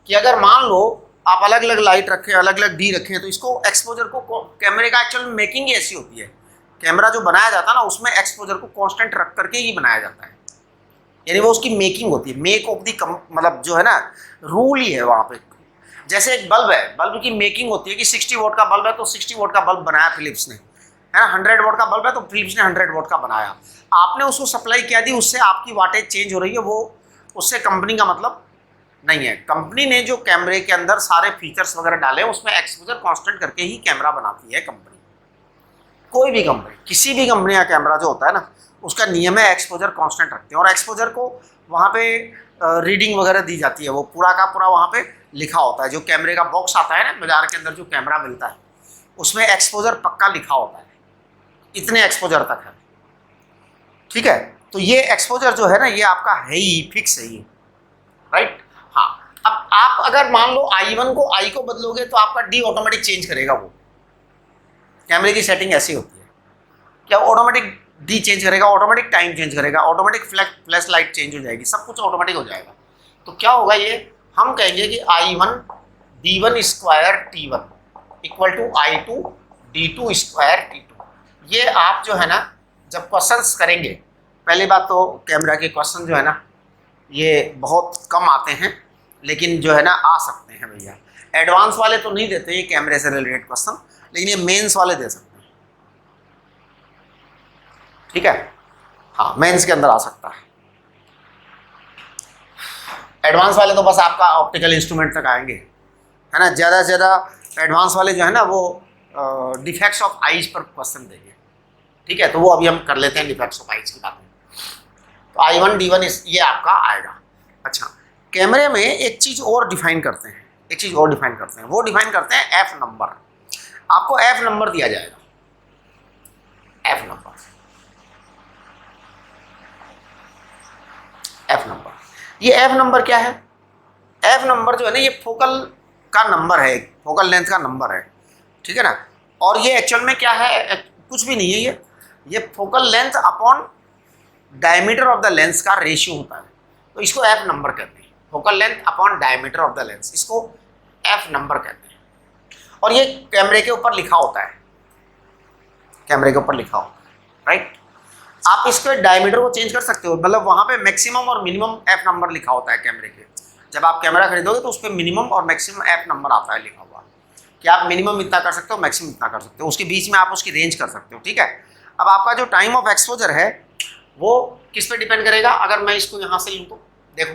कि अगर मान लो आप अलग अलग लाइट रखें, अलग अलग डी रखें, तो इसको एक्सपोजर को, कैमरे का एक्चुअल में मेकिंग ही ऐसी होती है। कैमरा जो बनाया जाता है ना उसमें एक्सपोजर को कांस्टेंट रख करके ही बनाया जाता है, यानी वो उसकी मेकिंग होती है। मेक ऑफ दी मतलब जो है ना रूल ही है वहाँ पे। जैसे एक बल्ब है, बल्ब की मेकिंग होती है कि 60 वोट का बल्ब है तो 60 वोट का बल्ब बनाया फिलिप्स ने, है ना। 100 वोट का बल्ब है तो फिलिप्स ने 100 वोट का बनाया। आपने उसको सप्लाई किया दी, उससे आपकी वाटेज चेंज हो रही है, वो उससे कंपनी का मतलब नहीं है। कंपनी ने जो कैमरे के अंदर सारे फीचर्स वगैरह डाले उसमें एक्सपोजर कांस्टेंट करके ही कैमरा बनाती है कंपनी। कोई भी कंपनी, किसी भी कंपनी का कैमरा जो होता है ना उसका नियम है एक्सपोजर कांस्टेंट रखते हैं, और एक्सपोजर को वहाँ पे रीडिंग वगैरह दी जाती है, वो पूरा का पूरा वहाँ पे लिखा होता है। जो कैमरे का बॉक्स आता है ना बाजार के अंदर, जो कैमरा मिलता है उसमें एक्सपोजर पक्का लिखा होता है, इतने एक्सपोजर तक है, ठीक है। तो ये एक्सपोजर जो है ना ये आपका है ही, फिक्स है ये, राइट। हाँ, अब आप अगर मान लो I1 को I को बदलोगे तो आपका D ऑटोमेटिक चेंज करेगा। वो कैमरे की सेटिंग ऐसी होती है, क्या ऑटोमेटिक D चेंज करेगा, ऑटोमेटिक टाइम चेंज करेगा, ऑटोमेटिक फ्लैश लाइट चेंज हो जाएगी, सब कुछ ऑटोमेटिक हो जाएगा। तो क्या होगा ये, हम कहेंगे कि I1 D1 square T1 equal to I2 D2 square T2। ये आप जो है ना जब क्वेश्चंस करेंगे, पहली बात तो कैमरा के क्वेश्चन जो है ना ये बहुत कम आते हैं, लेकिन जो है ना आ सकते हैं भैया। एडवांस वाले तो नहीं देते ये कैमरे से रिलेटेड क्वेश्चन, लेकिन ये मेंस वाले दे सकते हैं, ठीक है। हाँ, मेंस के अंदर आ सकता है। एडवांस वाले तो बस आपका ऑप्टिकल इंस्ट्रूमेंट तक आएंगे, है ना। ज़्यादा से ज़्यादा एडवांस वाले जो है ना वो डिफेक्ट्स ऑफ आइज पर क्वेश्चन देंगे, ठीक है। तो वो अभी हम कर लेते हैं डिफेक्ट्स ऑफ आइज की बात में। तो I1 D1 ये आपका आएगा। अच्छा, कैमरे में एक चीज़ और डिफाइन करते हैं, वो डिफाइन करते हैं F नंबर। आपको F नंबर दिया जाएगा, F नंबर। ये F नंबर क्या है? F नंबर जो है ना ये फोकल का नंबर है, फोकल लेंथ का नंबर है, ठीक है ना। और ये एक्चुअल में क्या है, कुछ भी नहीं है, ये focal length upon diameter of the lens का रेशियो होता है, तो इसको F नंबर कहते हैं। Focal length upon diameter of the lens, इसको F नंबर कहते हैं। और ये कैमरे के ऊपर लिखा होता है, राइट। आप इसके डायमीटर को चेंज कर सकते हो, मतलब वहाँ पे मैक्सिमम और मिनिमम F नंबर लिखा होता है कैमरे के। जब आप कैमरा खरीदोगे तो उस पर मिनिमम और मैक्सिमम F नंबर आता है लिखा हुआ, कि आप मिनिमम इतना कर सकते हो, मैक्सिमम इतना कर सकते हो, उसके बीच में आप उसकी रेंज कर सकते हो, ठीक है। अब आपका जो टाइम ऑफ एक्सपोजर है वो किस पे डिपेंड करेगा? अगर मैं इसको यहाँ से लूँ तो देखो,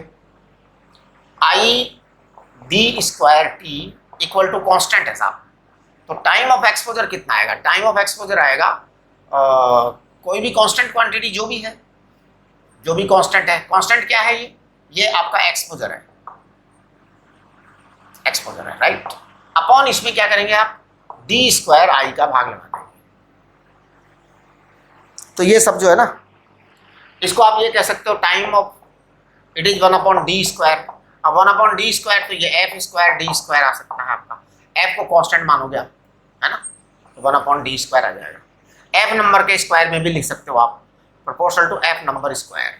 I square T equal to constant है साहब, तो टाइम ऑफ एक्सपोजर कितना आएगा? टाइम ऑफ एक्सपोजर आएगा कोई भी कांस्टेंट क्वांटिटी जो भी कांस्टेंट है। कांस्टेंट क्या है? ये आपका एक्सपोजर है, राइट। अपॉन इसमें क्या करेंगे आप? D स्क्वायर I का भाग लगा देंगे। तो ये सब जो है ना, इसको आप ये कह सकते हो time of, it is 1/D square. अब 1/D स्क्वायर तो ये F स्क्वायर D स्क्वायर आ सकता है आपका। F को कांस्टेंट मानोगे आप, है ना, तो 1/D स्क्वायर आ जाएगा। F नंबर के स्क्वायर में भी लिख सकते हो आप, proportional to F number square,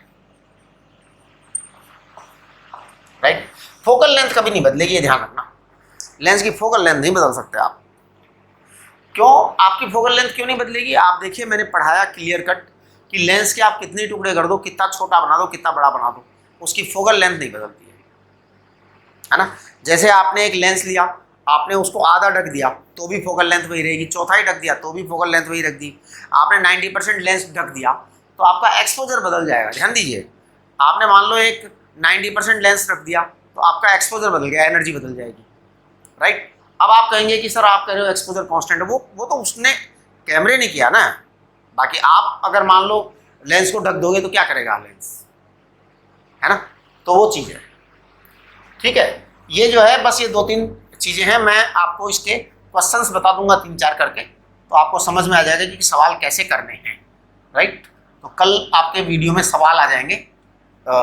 right. Focal length कभी नहीं बदलेगी, ये ध्यान रखना। लेंस की फोकल लेंथ नहीं बदल सकते आप। क्यों? आपकी फोकल लेंथ क्यों नहीं बदलेगी? आप देखिए, मैंने पढ़ाया क्लियर कट कि लेंस के आप कितने टुकड़े कर दो, कितना छोटा बना दो, कितना बड़ा बना दो, उसकी फोकल लेंथ नहीं बदलती है ना। जैसे आपने एक लेंस लिया, आपने उसको आधा ढक दिया तो भी फोकल लेंथ वही रहेगी, चौथाई ढक दिया तो भी फोकल लेंथ वही रख दी। आपने 90% लेंस ढक दिया तो आपका एक्सपोजर बदल जाएगा। ध्यान दीजिए, आपने मान लो एक 90% लेंस रख दिया तो आपका एक्सपोजर बदल गया, एनर्जी बदल जाएगी, राइट। अब आप कहेंगे कि सर आप कह रहे हो एक्सपोजर कांस्टेंट है, वो तो उसने कैमरे ने किया ना। बाकी आप अगर मान लो लेंस को ढक दोगे तो क्या करेगा लेंस, है ना। तो वो चीज़ है, ठीक है। ये जो है बस ये 2-3 चीज़ें हैं, मैं आपको इसके क्वेश्चंस बता दूंगा 3-4 करके, तो आपको समझ में आ जाएगा कि सवाल कैसे करने हैं, राइट। तो कल आपके वीडियो में सवाल आ जाएंगे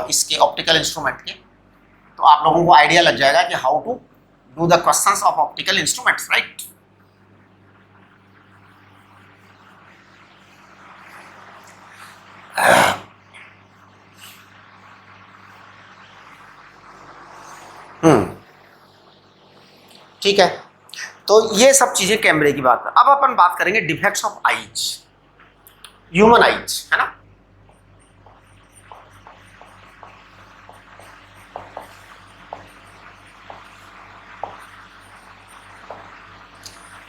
इसके ऑप्टिकल इंस्ट्रूमेंट के, तो आप लोगों को आइडिया लग जाएगा कि how to do the questions of optical instruments, right. ठीक है, तो ये सब चीजें कैमरे की बात है। अब अपन बात करेंगे defects of eyes, human eyes, है ना।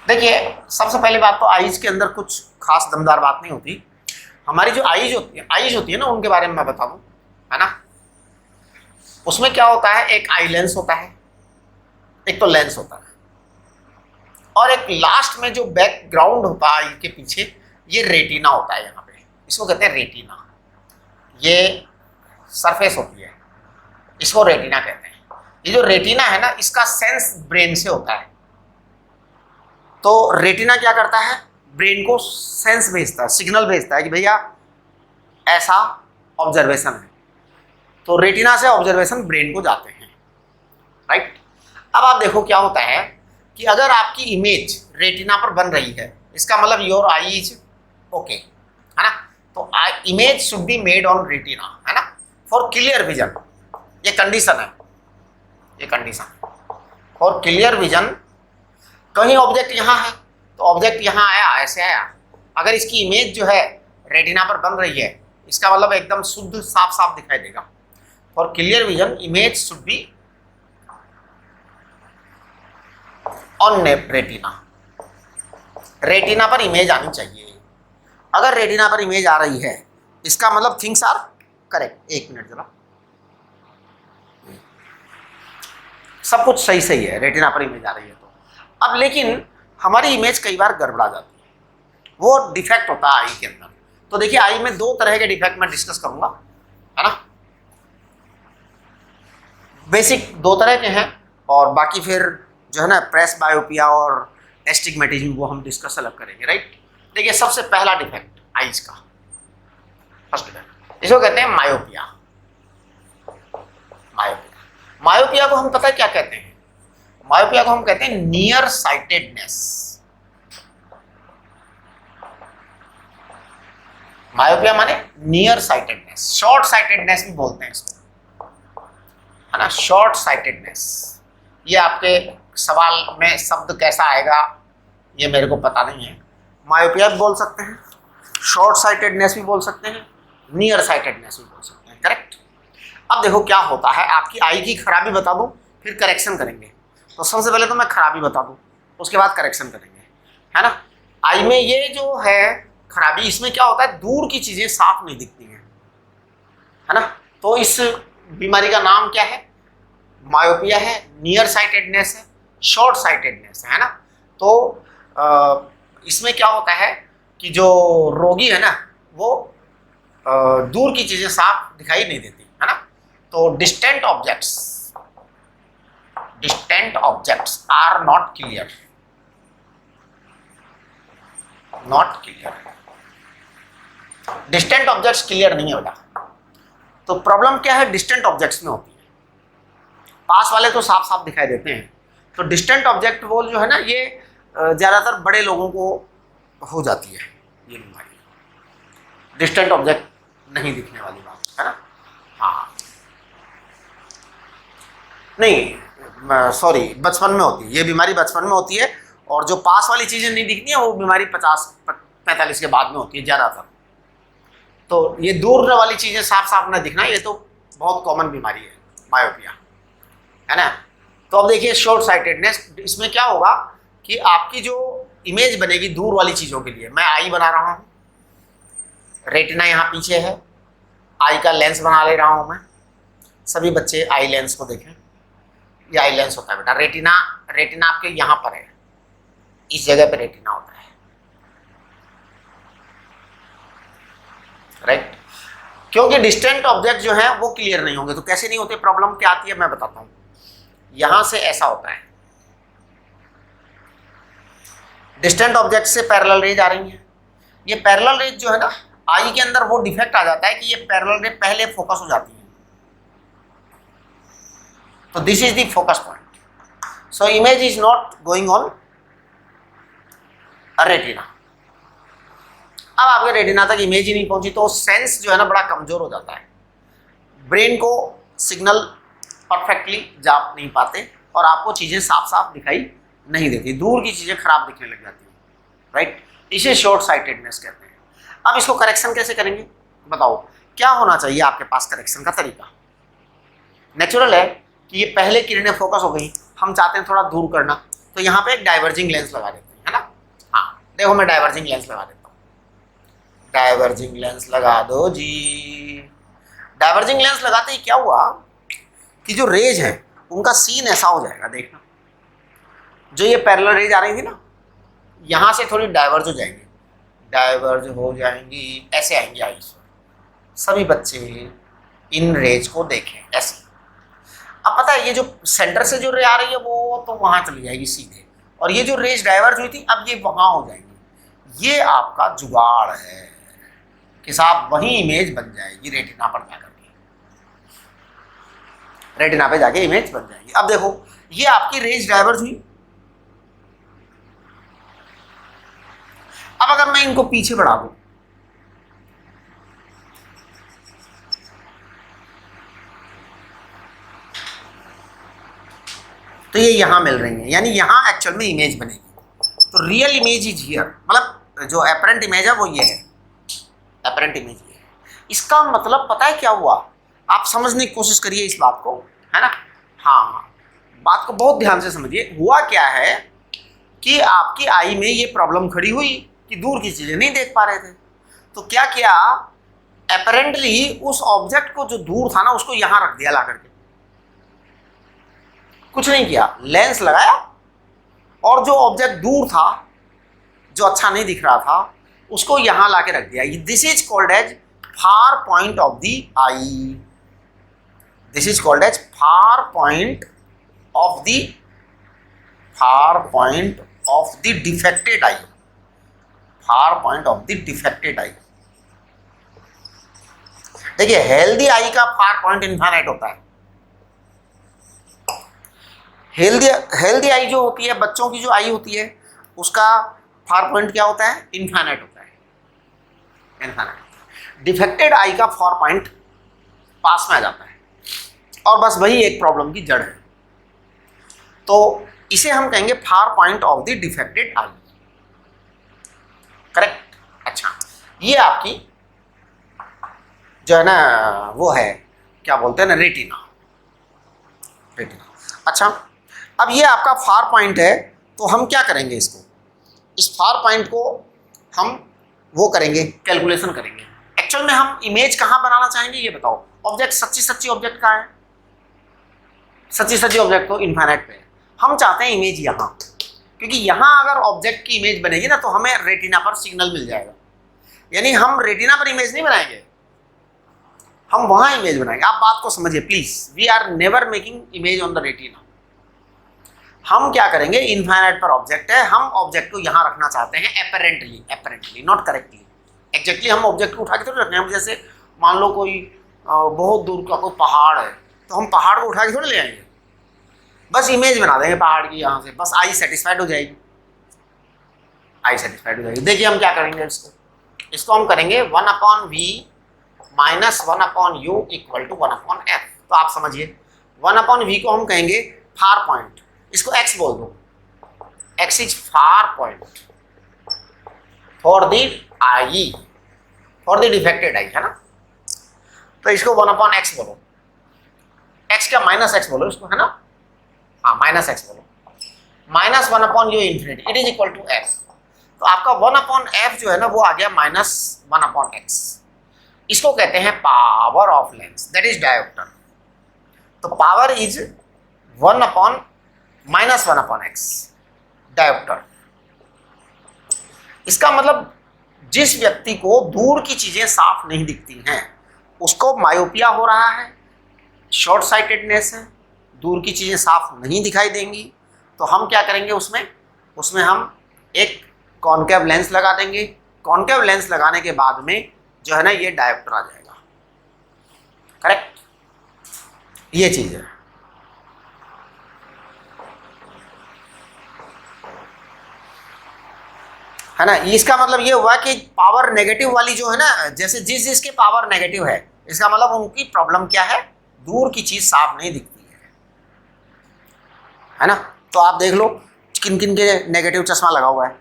देखिए, सबसे पहली बात तो आइज के अंदर कुछ खास दमदार बात नहीं होती। हमारी जो आइज होती है ना, उनके बारे में मैं बता दूं, है ना। उसमें क्या होता है, एक आई लेंस होता है, एक तो लेंस होता है, और एक लास्ट में जो बैकग्राउंड होता है आई के पीछे, ये रेटिना होता है यहाँ पे इसको कहते हैं रेटिना। ये सरफेस होती है, इसको रेटिना कहते हैं। ये जो रेटिना है ना, इसका सेंस ब्रेन से होता है। तो रेटिना क्या करता है, ब्रेन को सेंस भेजता है, सिग्नल भेजता है कि भैया ऐसा ऑब्जर्वेशन है। तो रेटिना से ऑब्जर्वेशन ब्रेन को जाते हैं, राइट। अब आप देखो क्या होता है कि अगर आपकी इमेज रेटिना पर बन रही है, इसका मतलब योर आई इज ओके, है ना। तो image should be made on retina, है ना, फॉर क्लियर विजन। ये कंडीशन है, ये कंडीशन फॉर क्लियर विजन। कहीं ऑब्जेक्ट यहाँ है तो ऑब्जेक्ट यहाँ आया, ऐसे आया, अगर इसकी इमेज जो है रेटिना पर बन रही है, इसका मतलब एकदम शुद्ध साफ साफ दिखाई देगा। For clear vision image should be on retina. Retina पर इमेज आनी चाहिए। अगर रेटिना पर इमेज आ रही है, इसका मतलब थिंग्स आर करेक्ट। एक मिनट जरा, सब कुछ सही सही है, रेटिना पर इमेज आ रही है। तो अब लेकिन हमारी इमेज कई बार गड़बड़ा जाती है, वो डिफेक्ट होता है आई के अंदर। तो देखिए, आई में दो तरह के डिफेक्ट मैं डिस्कस करूंगा, है ना। बेसिक दो तरह के हैं, और बाकी फिर जो है ना प्रेस बायोपिया और एस्टिग्मेटिज्म वो हम डिस्कस अलग करेंगे, राइट। देखिए, सबसे पहला डिफेक्ट आईज का, फर्स्ट डिफेक्ट, इसको कहते हैं मायोपिया। मायोपिया, मायोपिया को हम पता है क्या कहते हैं? मायोपिया को हम कहते हैं नियर साइटेडनेस। मायोपिया माने नियर साइटेडनेस, शॉर्ट साइटेडनेस भी बोलते हैं इसको, है ना, शॉर्ट साइटेडनेस। ये आपके सवाल में शब्द कैसा आएगा ये मेरे को पता नहीं है। मायोपिया भी बोल सकते हैं, शॉर्ट साइटेडनेस भी बोल सकते हैं, नियर साइटेडनेस भी बोल सकते हैं, करेक्ट। अब देखो क्या होता है, आपकी आई की खराबी बता दूं फिर करेक्शन करेंगे। तो सबसे पहले तो मैं खराबी बता दूं, उसके बाद करेक्शन करेंगे, है ना। आई में ये जो है खराबी, इसमें क्या होता है, दूर की चीजें साफ नहीं दिखती हैं, है ना। तो इस बीमारी का नाम क्या है? मायोपिया है, नियर साइटेडनेस है, शॉर्ट साइटेडनेस है ना। तो इसमें क्या होता है कि जो रोगी है ना, वो दूर की चीजें साफ दिखाई नहीं देती, है ना। तो distant objects are not clear, distant objects clear नहीं है बेटा। तो प्रॉब्लम क्या है, डिस्टेंट ऑब्जेक्ट्स में होती है, पास वाले तो साफ साफ दिखाई देते हैं। तो डिस्टेंट ऑब्जेक्ट वो जो है ना, ये ज़्यादातर बड़े लोगों को हो जाती है ये बीमारी, डिस्टेंट ऑब्जेक्ट नहीं दिखने वाली बात, है ना। हाँ, नहीं सॉरी, बचपन में होती है ये बीमारी, बचपन में होती है। और जो पास वाली चीज़ें नहीं दिखती हैं वो बीमारी 50-45 के बाद में होती है ज़्यादातर। तो ये दूर वाली चीज़ें साफ साफ ना दिखना, ये तो बहुत कॉमन बीमारी है मायोपिया, है ना। तो अब देखिए शॉर्ट साइटेडनेस, इसमें क्या होगा कि आपकी जो इमेज बनेगी दूर वाली चीज़ों के लिए, मैं आई बना रहा हूँ, रेटिना यहाँ पीछे है, आई का लेंस बना ले रहा हूँ मैं। सभी बच्चे आई लेंस को देखें, ये आई लेंस होता है बेटा। रेटिना आपके यहाँ पर है, इस जगह पे रेटिना होता है, राइट। क्योंकि डिस्टेंट ऑब्जेक्ट जो है वो क्लियर नहीं होंगे। तो कैसे नहीं होते, प्रॉब्लम क्या आती है मैं बताता हूँ। यहां से ऐसा होता है, डिस्टेंट ऑब्जेक्ट से पैरेलल रेज आ रही है। ये पैरेलल रेज जो है ना, आई के अंदर वो डिफेक्ट आ जाता है कि ये पैरेलल रेज पहले फोकस हो जाती है। तो this is the focus point, so image is not going on retina. अब आपके रेटिना तक इमेज ही नहीं पहुंची, तो सेंस जो है ना बड़ा कमजोर हो जाता है, ब्रेन को सिग्नल परफेक्टली जा नहीं पाते और आपको चीजें साफ साफ दिखाई नहीं देती, दूर की चीजें खराब दिखने लग जाती हैं, राइट। इसे शॉर्ट साइटेडनेस कहते हैं। अब इसको करेक्शन कैसे करेंगे बताओ, क्या होना चाहिए आपके पास करेक्शन का तरीका? नेचुरल है कि ये पहले किरणें फोकस हो गई, हम चाहते हैं थोड़ा दूर करना, तो यहाँ पे एक डाइवर्जिंग लेंस लगा देते हैं, है ना। हाँ देखो, मैं डाइवर्जिंग लेंस लगा देता हूँ, डाइवर्जिंग लेंस लगा दो जी। डाइवर्जिंग लेंस लगाते ही क्या हुआ कि जो रेज है उनका सीन ऐसा हो जाएगा, देखना, जो ये पैरेलल रेज आ रही थी ना, यहाँ से थोड़ी डाइवर्ज हो जाएंगे, डाइवर्ज हो जाएंगी, ऐसे आएंगी आईज। सभी बच्चे इन रेज को देखें ऐसे। अब पता है ये जो सेंटर से जो रे आ रही है वो तो वहां चली जाएगी सीधे, और ये जो रेज डाइवर्ज हुई थी अब ये वहां हो जाएंगी। ये आपका जुगाड़ है कि साहब वही इमेज बन जाएगी रेटिना पर जाकर के, रेटिना पे जाके इमेज बन जाएगी। अब देखो ये आपकी रेज डाइवर्ज हुई। अब अगर मैं इनको पीछे बढ़ा दूं, तो ये यहां मिल रही है, यानी यहां एक्चुअल में इमेज बनेगी। तो रियल इमेज इज हियर, मतलब जो एपरेंट इमेज है वो ये है, एपरेंट इमेज ये है। इसका मतलब पता है क्या हुआ, आप समझने की कोशिश करिए इस बात को, है ना। हाँ, बात को बहुत ध्यान से समझिए। हुआ क्या है कि आपकी आई में ये प्रॉब्लम खड़ी हुई कि दूर की चीजें नहीं देख पा रहे थे, तो क्या किया, एपरेंटली उस ऑब्जेक्ट को जो दूर था ना उसको यहां रख दिया ला करके, कुछ नहीं किया, लेंस लगाया और जो ऑब्जेक्ट दूर था जो अच्छा नहीं दिख रहा था उसको यहां लाके रख दिया। This is called as far point of the eye, this is called as far point of the, far point of the defected eye, far point of the defected eye. देखिए हेल्दी आई का फार पॉइंट इनफाइनाइट होता है। Healthy I जो होती है, बच्चों की जो आई होती है, उसका फार पॉइंट क्या होता है, इनफाइनाइट होता है, इनफाइनाइट। डिफेक्टेड आई का फार पॉइंट पास में आ जाता है, और बस वही एक प्रॉब्लम की जड़ है। तो इसे हम कहेंगे फार point of the defected eye, correct. अच्छा, ये आपकी जो है ना वो है, क्या बोलते हैं ना, रेटिना, रेटिना। अच्छा, अब ये आपका फार पॉइंट है, तो हम क्या करेंगे, इसको, इस फार पॉइंट को हम वो करेंगे, कैलकुलेशन करेंगे। एक्चुअल में हम इमेज कहाँ बनाना चाहेंगे ये बताओ। ऑब्जेक्ट सच्ची ऑब्जेक्ट कहाँ है, सच्ची ऑब्जेक्ट तो इनफाइनाइट पे है। हम चाहते हैं इमेज यहाँ, क्योंकि यहाँ अगर ऑब्जेक्ट की इमेज बनेगी ना तो हमें रेटिना पर सिग्नल मिल जाएगा। यानी हम रेटिना पर इमेज नहीं बनाएंगे, हम वहां इमेज बनाएंगे। आप बात को समझिए please, we are never making image on the retina. हम क्या करेंगे, इनफाइनाइट पर ऑब्जेक्ट है, हम ऑब्जेक्ट को यहां रखना चाहते हैं एपरेंटली, नॉट करेक्टली। एग्जैक्टली हम ऑब्जेक्ट को उठा के थोड़ी रखने हैं। हम जैसे मान लो कोई बहुत दूर का कोई पहाड़ है, तो हम पहाड़ को उठा के थोड़ी ले आएंगे, बस इमेज बना देंगे पहाड़ की यहाँ से, बस आई सेटिस्फाइड हो जाएगी, आई सेटिस्फाइड हो जाएगी। देखिए हम क्या करेंगे, इसको हम करेंगे 1/v minus 1/u equal to 1/f। तो आप समझिए 1/v को हम कहेंगे फार पॉइंट, इसको x बोल दो, x is far point for the I, for the defected आई, है ना। तो इसको 1/x बोलो, x क्या माइनस x बोलो इसको, है ना, हाँ माइनस x बोलो, minus 1/u infinity, it is equal to f। तो आपका 1/f जो है ना वो आ गया माइनस 1/x। इसको कहते हैं power of lens, that is dioptre. तो पावर इज 1/-1/x डायोप्टर। इसका मतलब जिस व्यक्ति को दूर की चीजें साफ नहीं दिखती हैं उसको मायोपिया हो रहा है, शॉर्ट साइटेडनेस है, दूर की चीजें साफ नहीं दिखाई देंगी, तो हम क्या करेंगे, उसमें हम एक कॉनकेव लेंस लगा देंगे। कॉनकेव लेंस लगाने के बाद में जो है ना ये डायोप्टर आ जाएगा, करेक्ट। ये चीज है ना। इसका मतलब ये हुआ कि पावर नेगेटिव वाली जो है ना, जैसे जिसके पावर नेगेटिव है, इसका मतलब उनकी प्रॉब्लम क्या है, दूर की चीज साफ नहीं दिखती है ना। तो आप देख लो किन किन के नेगेटिव चश्मा लगा हुआ है,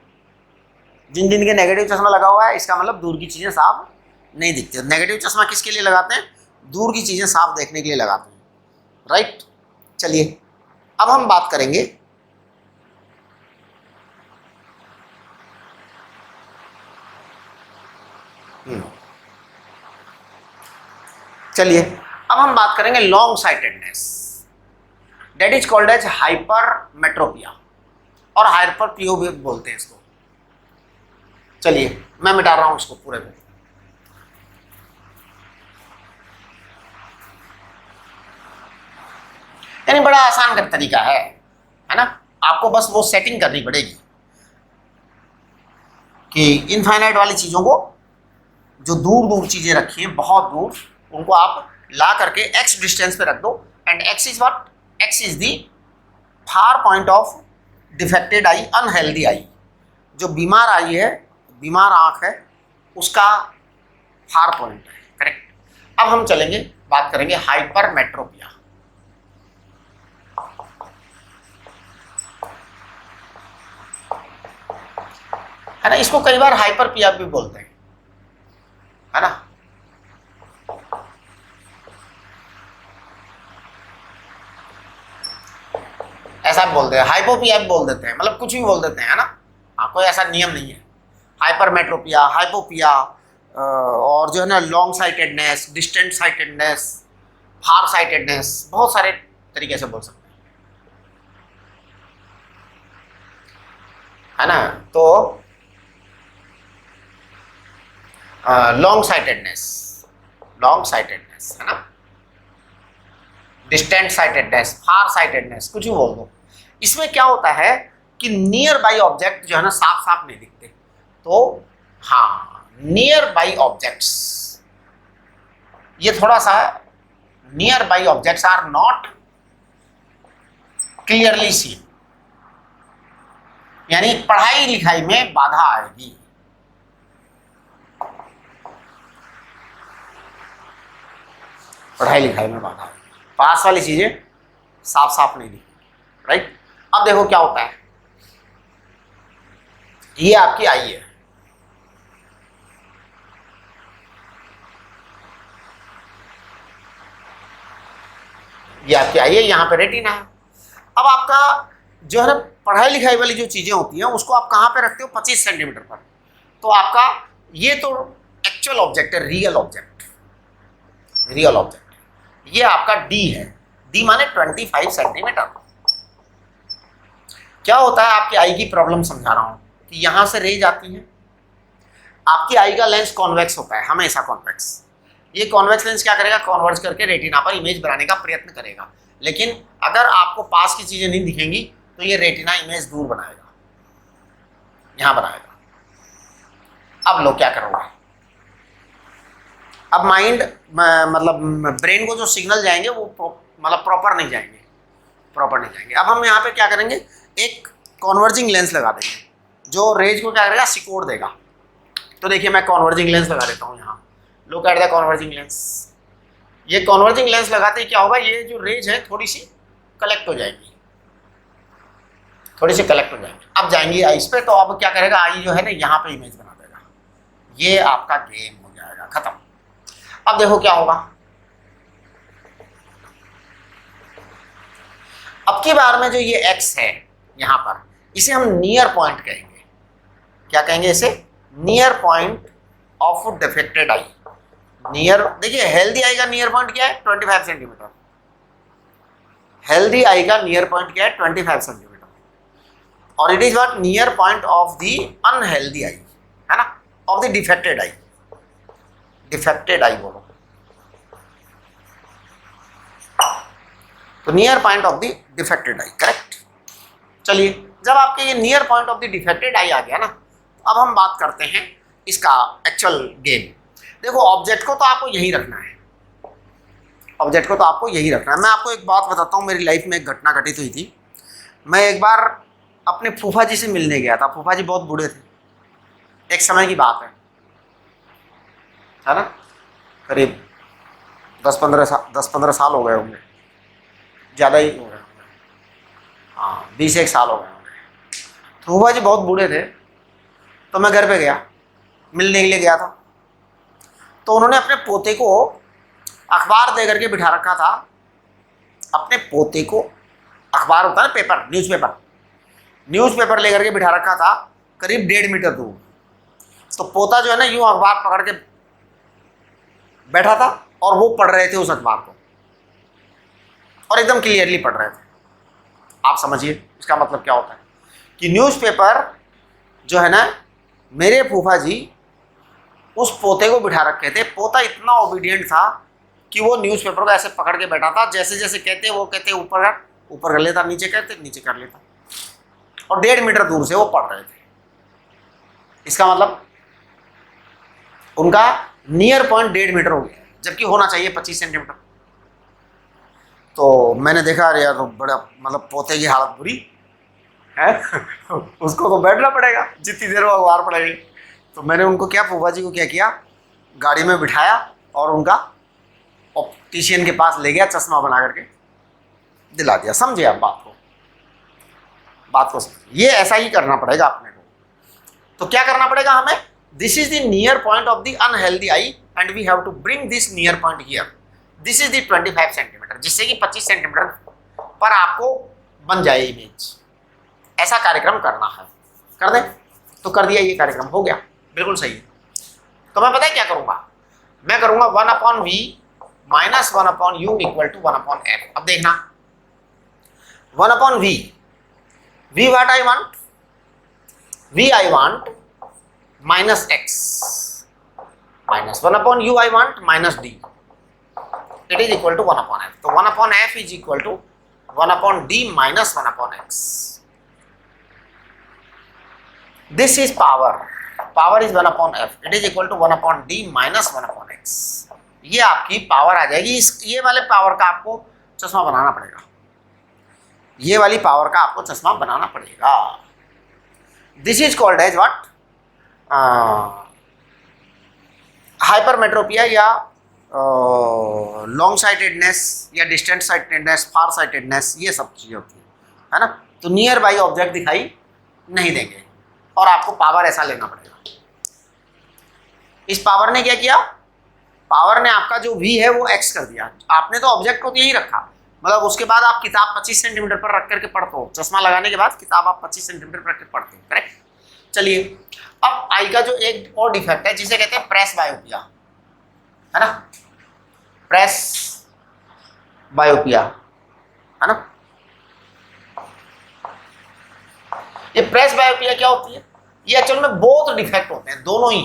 जिन जिन के नेगेटिव चश्मा लगा हुआ है इसका मतलब दूर की चीजें साफ नहीं दिखती। नेगेटिव चश्मा किसके लिए लगाते हैं, दूर की चीजें साफ देखने के लिए लगाते हैं, राइट। चलिए अब हम बात करेंगे अब हम बात करेंगे long sightedness, that is called as hypermetropia और हाइपरप्रियो भी बोलते हैं इसको। चलिए मैं मिटा रहा हूं इसको पूरे को। यानी बड़ा आसान का तरीका है ना। आपको बस वो सेटिंग करनी पड़ेगी कि इनफाइनाइट वाली चीजों को, जो दूर दूर चीजें रखी हैं बहुत दूर, उनको आप ला करके एक्स डिस्टेंस पे रख दो। And X is what? X is the far point of defected eye, unhealthy eye. जो बीमार आई है, बीमार आंख है, उसका फार पॉइंट है, करेक्ट। अब हम चलेंगे, बात करेंगे हाइपरमेट्रोपिया। है ना, इसको कई बार हाइपरपिया भी बोलते हैं, है ना। ऐसा बोलते हैं, हाइपोपिया भी बोल देते हैं, मतलब कुछ भी बोल देते हैं, है ना। हाँ, कोई ऐसा नियम नहीं है। हाइपरमेट्रोपिया, हाइपोपिया, और जो है ना long sightedness, distant sightedness, far sightedness, बहुत सारे तरीके से बोल सकते हैं, है ना। तो लॉन्ग साइटेडनेस, लॉन्ग साइटेडनेस, है ना, डिस्टेंट साइटेडनेस, फार साइटेडनेस, कुछ भी बोल दो। इसमें क्या होता है कि नियर बाई ऑब्जेक्ट जो है ना साफ साफ नहीं दिखते। तो हाँ, नियर बाई ऑब्जेक्ट्स, ये थोड़ा सा, nearby objects are not clearly seen, यानी पढ़ाई लिखाई में बाधा आएगी। पढ़ाई लिखाई में बाधा आएगी, पास वाली चीजें साफ साफ नहीं दिखती, राइट। अब देखो क्या होता है, ये आपकी आई है, ये आपकी आई है, यहां पे रेटिना है। अब आपका जो है ना पढ़ाई लिखाई वाली जो चीजें होती हैं उसको आप कहां पे रखते हो? 25 सेंटीमीटर पर। तो आपका ये तो एक्चुअल ऑब्जेक्ट है, रियल ऑब्जेक्ट, रियल ऑब्जेक्ट। ये आपका डी है, डी माने 25 सेंटीमीटर। क्या होता है, आपकी आई की प्रॉब्लम समझा रहा हूं कि यहां से रेज आती है, आपकी आई का लेंस कॉन्वेक्स होता है, हमेशा कॉन्वेक्स। ये कॉन्वेक्स लेंस क्या करेगा? कॉन्वर्ज करके रेटिना पर इमेज बनाने का प्रयत्न करेगा। लेकिन अगर आपको पास की चीजें नहीं दिखेंगी तो ये रेटिना इमेज दूर बनाएगा, यहां बनाएगा। अब लोग क्या करोगे? अब माइंड मतलब ब्रेन को जो सिग्नल जाएंगे वो मतलब प्रॉपर नहीं जाएंगे, प्रॉपर नहीं जाएंगे। अब हम यहाँ पे क्या करेंगे, एक कॉन्वर्जिंग लेंस लगा देंगे जो रेज को क्या करेगा? सिकोड़ देगा। तो देखिए मैं कॉन्वर्जिंग लेंस लगा देता हूँ यहाँ, लोग कहते हैं कॉन्वर्जिंग लेंस। ये कॉन्वर्जिंग लेंस लगाते ही क्या होगा, ये जो रेज है थोड़ी सी कलेक्ट हो जाएगी, थोड़ी सी कलेक्ट हो जाएंगी। अब जाएंगी आईज पे, तो अब क्या करेगा, आई जो है ना यहाँ पे इमेज बना देगा। ये आपका गेम हो जाएगा, खत्म। अब देखो क्या होगा, अब की बार में जो ये एक्स है यहां पर, इसे हम नियर पॉइंट कहेंगे। क्या कहेंगे इसे? Near point of defected I. Near, देखिए हेल्दी आई का नियर पॉइंट क्या है? 25 सेंटीमीटर। हेल्दी आई का नियर पॉइंट क्या है? 25 सेंटीमीटर। और it is what? Near point of the unhealthy eye, है ना, of the defected eye. Defected eye बोलो, तो near point of the defected eye, correct. चलिए, जब आपके ये near point of the defected eye आ गया ना, अब हम बात करते हैं इसका एक्चुअल गेम। देखो ऑब्जेक्ट को तो आपको यही रखना है, ऑब्जेक्ट को तो आपको यही रखना है। मैं आपको एक बात बताता हूँ, मेरी लाइफ में एक घटना घटित हुई थी। मैं एक बार अपने फूफा जी से मिलने गया था। फूफा जी बहुत बूढ़े थे, एक समय की बात है ना, करीब 10-15 साल हो गए होंगे, ज़्यादा ही हो गए होंगे, हाँ 20 साल हो गए होंगे। फूफा जी बहुत बूढ़े थे, तो मैं घर पे गया, मिलने के लिए गया था। तो उन्होंने अपने पोते को अखबार दे करके बिठा रखा था। अपने पोते को, अखबार होता है ना, पेपर, न्यूज़पेपर लेकर के बिठा रखा था करीब 1.5 मीटर दूर। तो पोता जो है ना यूं अखबार पकड़ के बैठा था और वो पढ़ रहे थे उस अखबार को, और एकदम क्लियरली पढ़ रहे थे। आप समझिए इसका मतलब क्या होता है कि न्यूज़पेपर जो है ना मेरे फूफा जी उस पोते को बिठा रखे थे। पोता इतना ओबीडियंट था कि वो न्यूज़पेपर को ऐसे पकड़ के बैठा था, जैसे जैसे कहते वो कहते ऊपर कर, ऊपर कर लेता, नीचे कहते नीचे कर लेता, और 1.5 मीटर दूर से वो पढ़ रहे थे। इसका मतलब उनका नियर पॉइंट 1.5 मीटर हो गया, जबकि होना चाहिए 25 सेंटीमीटर। तो मैंने देखा अरे यार तो बड़ा मतलब पोते की हालत बुरी है उसको तो बैठना पड़ेगा जितनी देर वो अखबार पढ़ेगी। तो मैंने उनको क्या, फूफा जी को क्या किया, गाड़ी में बिठाया और उनका ऑप्टिशियन के पास ले गया, चश्मा बना करके दिला दिया। समझे आप बात को ये ऐसा ही करना पड़ेगा अपने को। तो क्या करना पड़ेगा हमें, this is the near point of the unhealthy eye and we have to bring this near point here, this is the 25 centimetre, जिससे कि 25 सेंटीमीटर पर आपको बन जाए इमेज। ऐसा कार्यक्रम करना है, कर दें? तो कर दिया, ये कार्यक्रम हो गया, बिल्कुल सही है। तो मैं पता है क्या करूंगा, मैं करूंगा 1/v minus 1/u equal to 1/f। अब देखना 1/v, v what I want, v I want minus x minus 1/u I want minus d, it is equal to 1/f। तो 1/f is equal to 1/d minus 1/x। This is power, power is 1/f, it is equal to 1/d minus 1/x। ये आपकी power आ जाएगी। ये वाले power का आपको चश्मा बनाना पड़ेगा, ये वाली पावर का आपको चश्मा बनाना पड़ेगा। This is called as what, hypermetropia या लॉन्ग साइटेडनेस या डिस्टेंट साइटेडनेस, फार साइटेडनेस, ये सब चीज़ें होती है ना। तो नियर बाई ऑब्जेक्ट दिखाई नहीं देंगे और आपको पावर ऐसा लेना पड़ेगा। इस पावर ने क्या किया, पावर ने आपका जो v है वो x कर दिया। आपने तो ऑब्जेक्ट को यही रखा, मतलब उसके बाद आप किताब 25 सेंटीमीटर पर रख करके पढ़ते हो, चश्मा लगाने के बाद किताब आप 25 सेंटीमीटर पर रख कर पढ़ते हो, करेक्ट। चलिए अब आई का जो एक और डिफेक्ट है जिसे कहते हैं प्रेस बायोपिया, है ना, प्रेस बायोपिया, है ना। ये प्रेस बायोपिया क्या होती है, ये एक्चुअल में बहुत डिफेक्ट होते हैं, दोनों ही,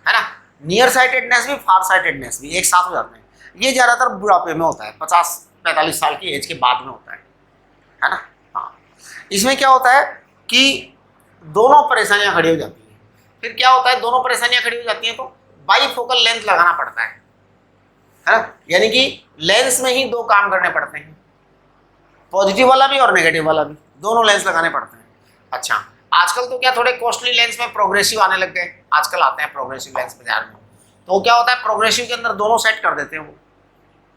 है ना, नियर साइटेडनेस भी फार साइटेडनेस भी एक साथ हो जाते हैं। ये ज़्यादातर बुढ़ापे में होता है, 50-45 साल की एज के बाद में होता है ना। हाँ, इसमें क्या होता है कि दोनों परेशानियां खड़ी हो जाती हैं। फिर क्या होता है, दोनों परेशानियां खड़ी हो जाती हैं तो बाईफोकल लेंस लगाना पड़ता है ना, यानी कि लेंस में ही 2 काम करने पड़ते हैं, पॉजिटिव वाला भी और नेगेटिव वाला भी, दोनों लेंस लगाने पड़ते हैं। अच्छा, आजकल तो क्या थोड़े कॉस्टली लेंस में प्रोग्रेसिव आने लग गए, आजकल आते हैं प्रोग्रेसिव लेंस बाजार में। तो क्या होता है, प्रोग्रेसिव के अंदर दोनों सेट कर देते हैं, वो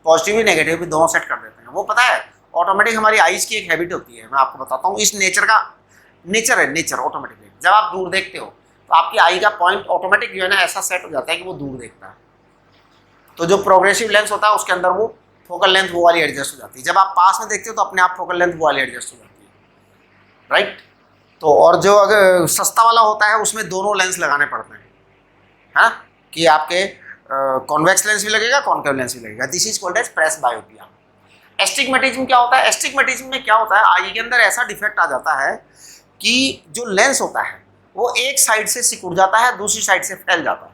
पॉजिटिव भी नेगेटिव भी दोनों सेट कर देते हैं। वो पता है ऑटोमेटिक हमारी आईज की एक हैबिट होती है, मैं आपको बताता हूँ, इस नेचर का नेचर है, नेचर ऑटोमेटिकली जब आप दूर देखते हो तो आपकी आई का पॉइंट ऑटोमेटिक जो है ना ऐसा सेट हो जाता है कि वो दूर देखता है। तो जो प्रोग्रेसिव लेंस होता है उसके अंदर वो फोकल लेंथ वो वाली एडजस्ट हो जाती है, जब आप पास में देखते हो तो अपने आप फोकल लेंथ वो वाली एडजस्ट हो जाती है, राइट। तो और जो अगर सस्ता वाला होता है उसमें दोनों लेंस लगाने पड़ते हैं, हाँ, कि आपके कॉन्वेक्स लेंस भी लगेगा, कॉन्केव लेंस भी लगेगा। This is called as presbyopia. Astigmatism क्या होता है, एस्टिग्मेटिज्म में क्या होता है, आई के अंदर ऐसा डिफेक्ट आ जाता है कि जो लेंस होता है वो एक साइड से सिकुड़ जाता है, दूसरी साइड से फैल जाता है।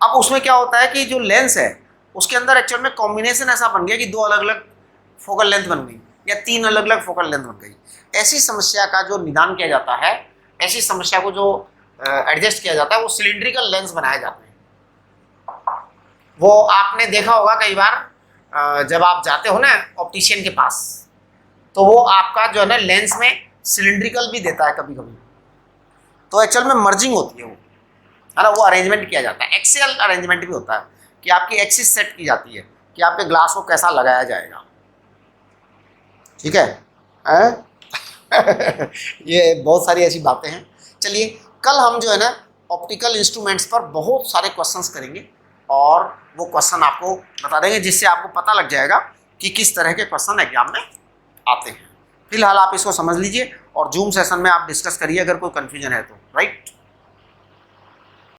अब उसमें क्या होता है कि जो लेंस है उसके अंदर एक्चुअल में कॉम्बिनेशन ऐसा बन गया कि 2 अलग अलग फोकल लेंथ बन गई या 3 अलग अलग फोकल लेंथ बन गई। ऐसी समस्या का जो निदान किया जाता है, ऐसी समस्या को जो एडजस्ट किया जाता है, वो सिलिंड्रिकल लेंस बनाए जाते हैं। वो आपने देखा होगा कई बार जब आप जाते हो ना ऑप्टिशियन के पास, तो वो आपका जो है ना लेंस में सिलिंड्रिकल भी देता है कभी कभी। तो एक्चुअल में मर्जिंग होती है वो, है ना, वो अरेंजमेंट किया जाता है। एक्सियल अरेंजमेंट भी होता है कि आपकी एक्सिस सेट की जाती है कि आपके ग्लास को कैसा लगाया जाएगा, ठीक है ये बहुत सारी ऐसी बातें हैं। चलिए कल हम जो है ना ऑप्टिकल इंस्ट्रूमेंट्स पर बहुत सारे क्वेश्चंस करेंगे और वो क्वेश्चन आपको बता देंगे, जिससे आपको पता लग जाएगा कि किस तरह के क्वेश्चन एग्जाम में आते हैं। फिलहाल आप इसको समझ लीजिए और जूम सेशन में आप डिस्कस करिए अगर कोई कन्फ्यूजन है तो, राइट।